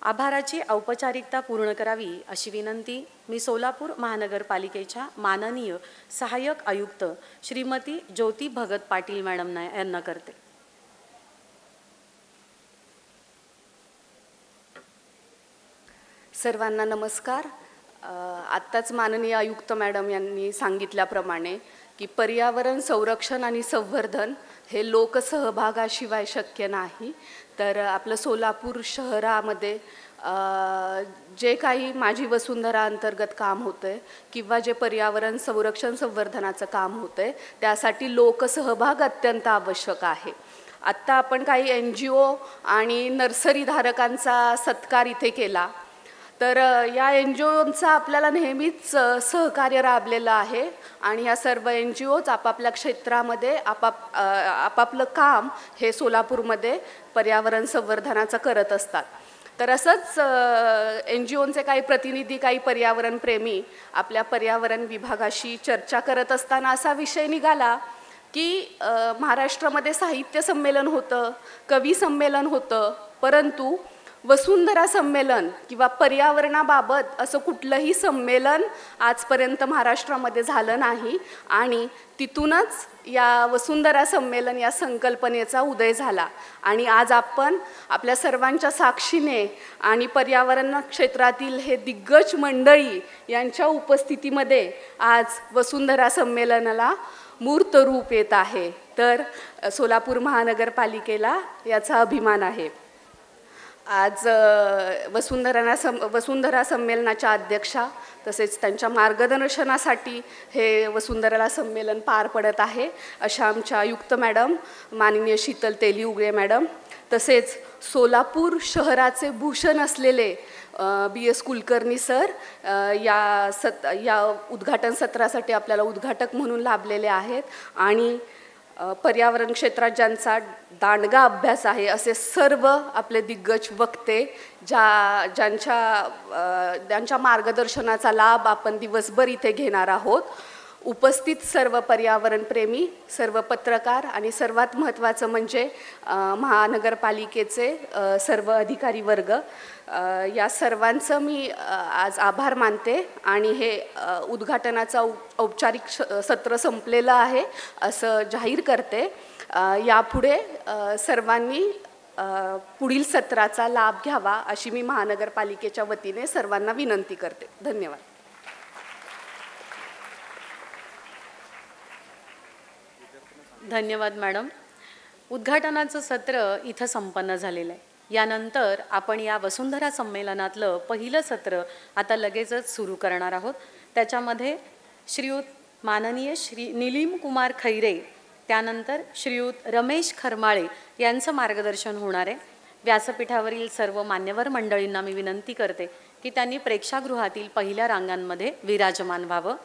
आभाराची औपचारिकता पूर्ण करावी अशी विनंती मी सोलापूर महानगरपालिकेच्या माननीय सहाय्यक आयुक्त श्रीमती ज्योती भगत पाटील मॅडम यांना करते. सर्वांना नमस्कार. आत्ताच माननीय आयुक्त मॅडम यांनी सांगितल्याप्रमाणे की पर्यावरण संरक्षण आणि संवर्धन हे लोकसहभागाशिवाय शक्य नाही. तर आपलं सोलापूर शहरामध्ये जे काही माझी वसुंधरा अंतर्गत काम होतं आहे किंवा जे पर्यावरण संरक्षण संवर्धनाचं काम होतं आहे त्यासाठी लोकसहभाग अत्यंत आवश्यक आहे. आत्ता आपण काही NGO आणि नर्सरीधारकांचा सत्कार इथे केला, तर या NGOंचं आपल्याला नेहमीच सहकार्य लाभलेलं आहे आणि या सर्व NGOज आपापल्या क्षेत्रामध्ये आपापलं काम हे सोलापूरमध्ये पर्यावरण संवर्धनाचं करत असतात. तर असंच NGOंचे काही प्रतिनिधी, काही पर्यावरणप्रेमी आपल्या पर्यावरण विभागाशी चर्चा करत असताना असा विषय निघाला की महाराष्ट्रामध्ये साहित्य संमेलन होतं, कवी संमेलन होतं, परंतु वसुंधरा संमेलन किंवा पर्यावरणाबाबत असं कुठलंही संमेलन आजपर्यंत महाराष्ट्रामध्ये झालं नाही आणि तिथूनच या वसुंधरा संमेलन या संकल्पनेचा उदय झाला. आणि आज आपण आपल्या सर्वांच्या साक्षीने आणि पर्यावरण क्षेत्रातील हे दिग्गज मंडळी यांच्या उपस्थितीमध्ये आज वसुंधरा संमेलनाला मूर्त रूप येत आहे. तर सोलापूर महानगरपालिकेला याचा अभिमान आहे. आज वसुंधरा संमेलनाच्या अध्यक्षा तसेच त्यांच्या मार्गदर्शनासाठी हे वसुंधरा संमेलन पार पडत आहे अशा आमच्या आयुक्त मॅडम, माननीय शीतल तेली उगळे मॅडम, तसेच सोलापूर शहराचे भूषण असलेले BS कुलकर्णी सर या उद्घाटन सत्रासाठी आपल्याला उद्घाटक म्हणून लाभलेले आहेत आणि पर्यावरण क्षेत्रात ज्यांचा दांडगा अभ्यास आहे असे सर्व आपले दिग्गज वक्ते ज्यांच्या मार्गदर्शनाचा लाभ आपण दिवसभर इथे घेणार आहोत. उपस्थित सर्व पर्यावरणप्रेमी, सर्व पत्रकार आणि सर्वात महत्त्वाचं म्हणजे महानगरपालिकेचे सर्व अधिकारी वर्ग, या सर्वांचं मी आज आभार मानते आणि हे उद्घाटनाचं औपचारिक सत्र संपलेलं आहे असं जाहीर करते. यापुढे सर्वांनी पुढील सत्राचा लाभ घ्यावा अशी मी महानगरपालिकेच्या वतीने सर्वांना विनंती करते. धन्यवाद. धन्यवाद मॅडम. उद्घाटनाचं सत्र इथं संपन्न झालेलं आहे. यानंतर आपण या वसुंधरा संमेलनातलं पहिलं सत्र आता लगेचच सुरू करणार आहोत. त्याच्यामध्ये श्रीयुत माननीय निलीम कुमार खैरे, त्यानंतर श्रीयुत रमेश खरमाळे यांचं मार्गदर्शन होणार आहे. व्यासपीठावरील सर्व मान्यवर मंडळींना मी विनंती करते की त्यांनी प्रेक्षागृहातील पहिल्या रांगांमध्ये विराजमान व्हावं.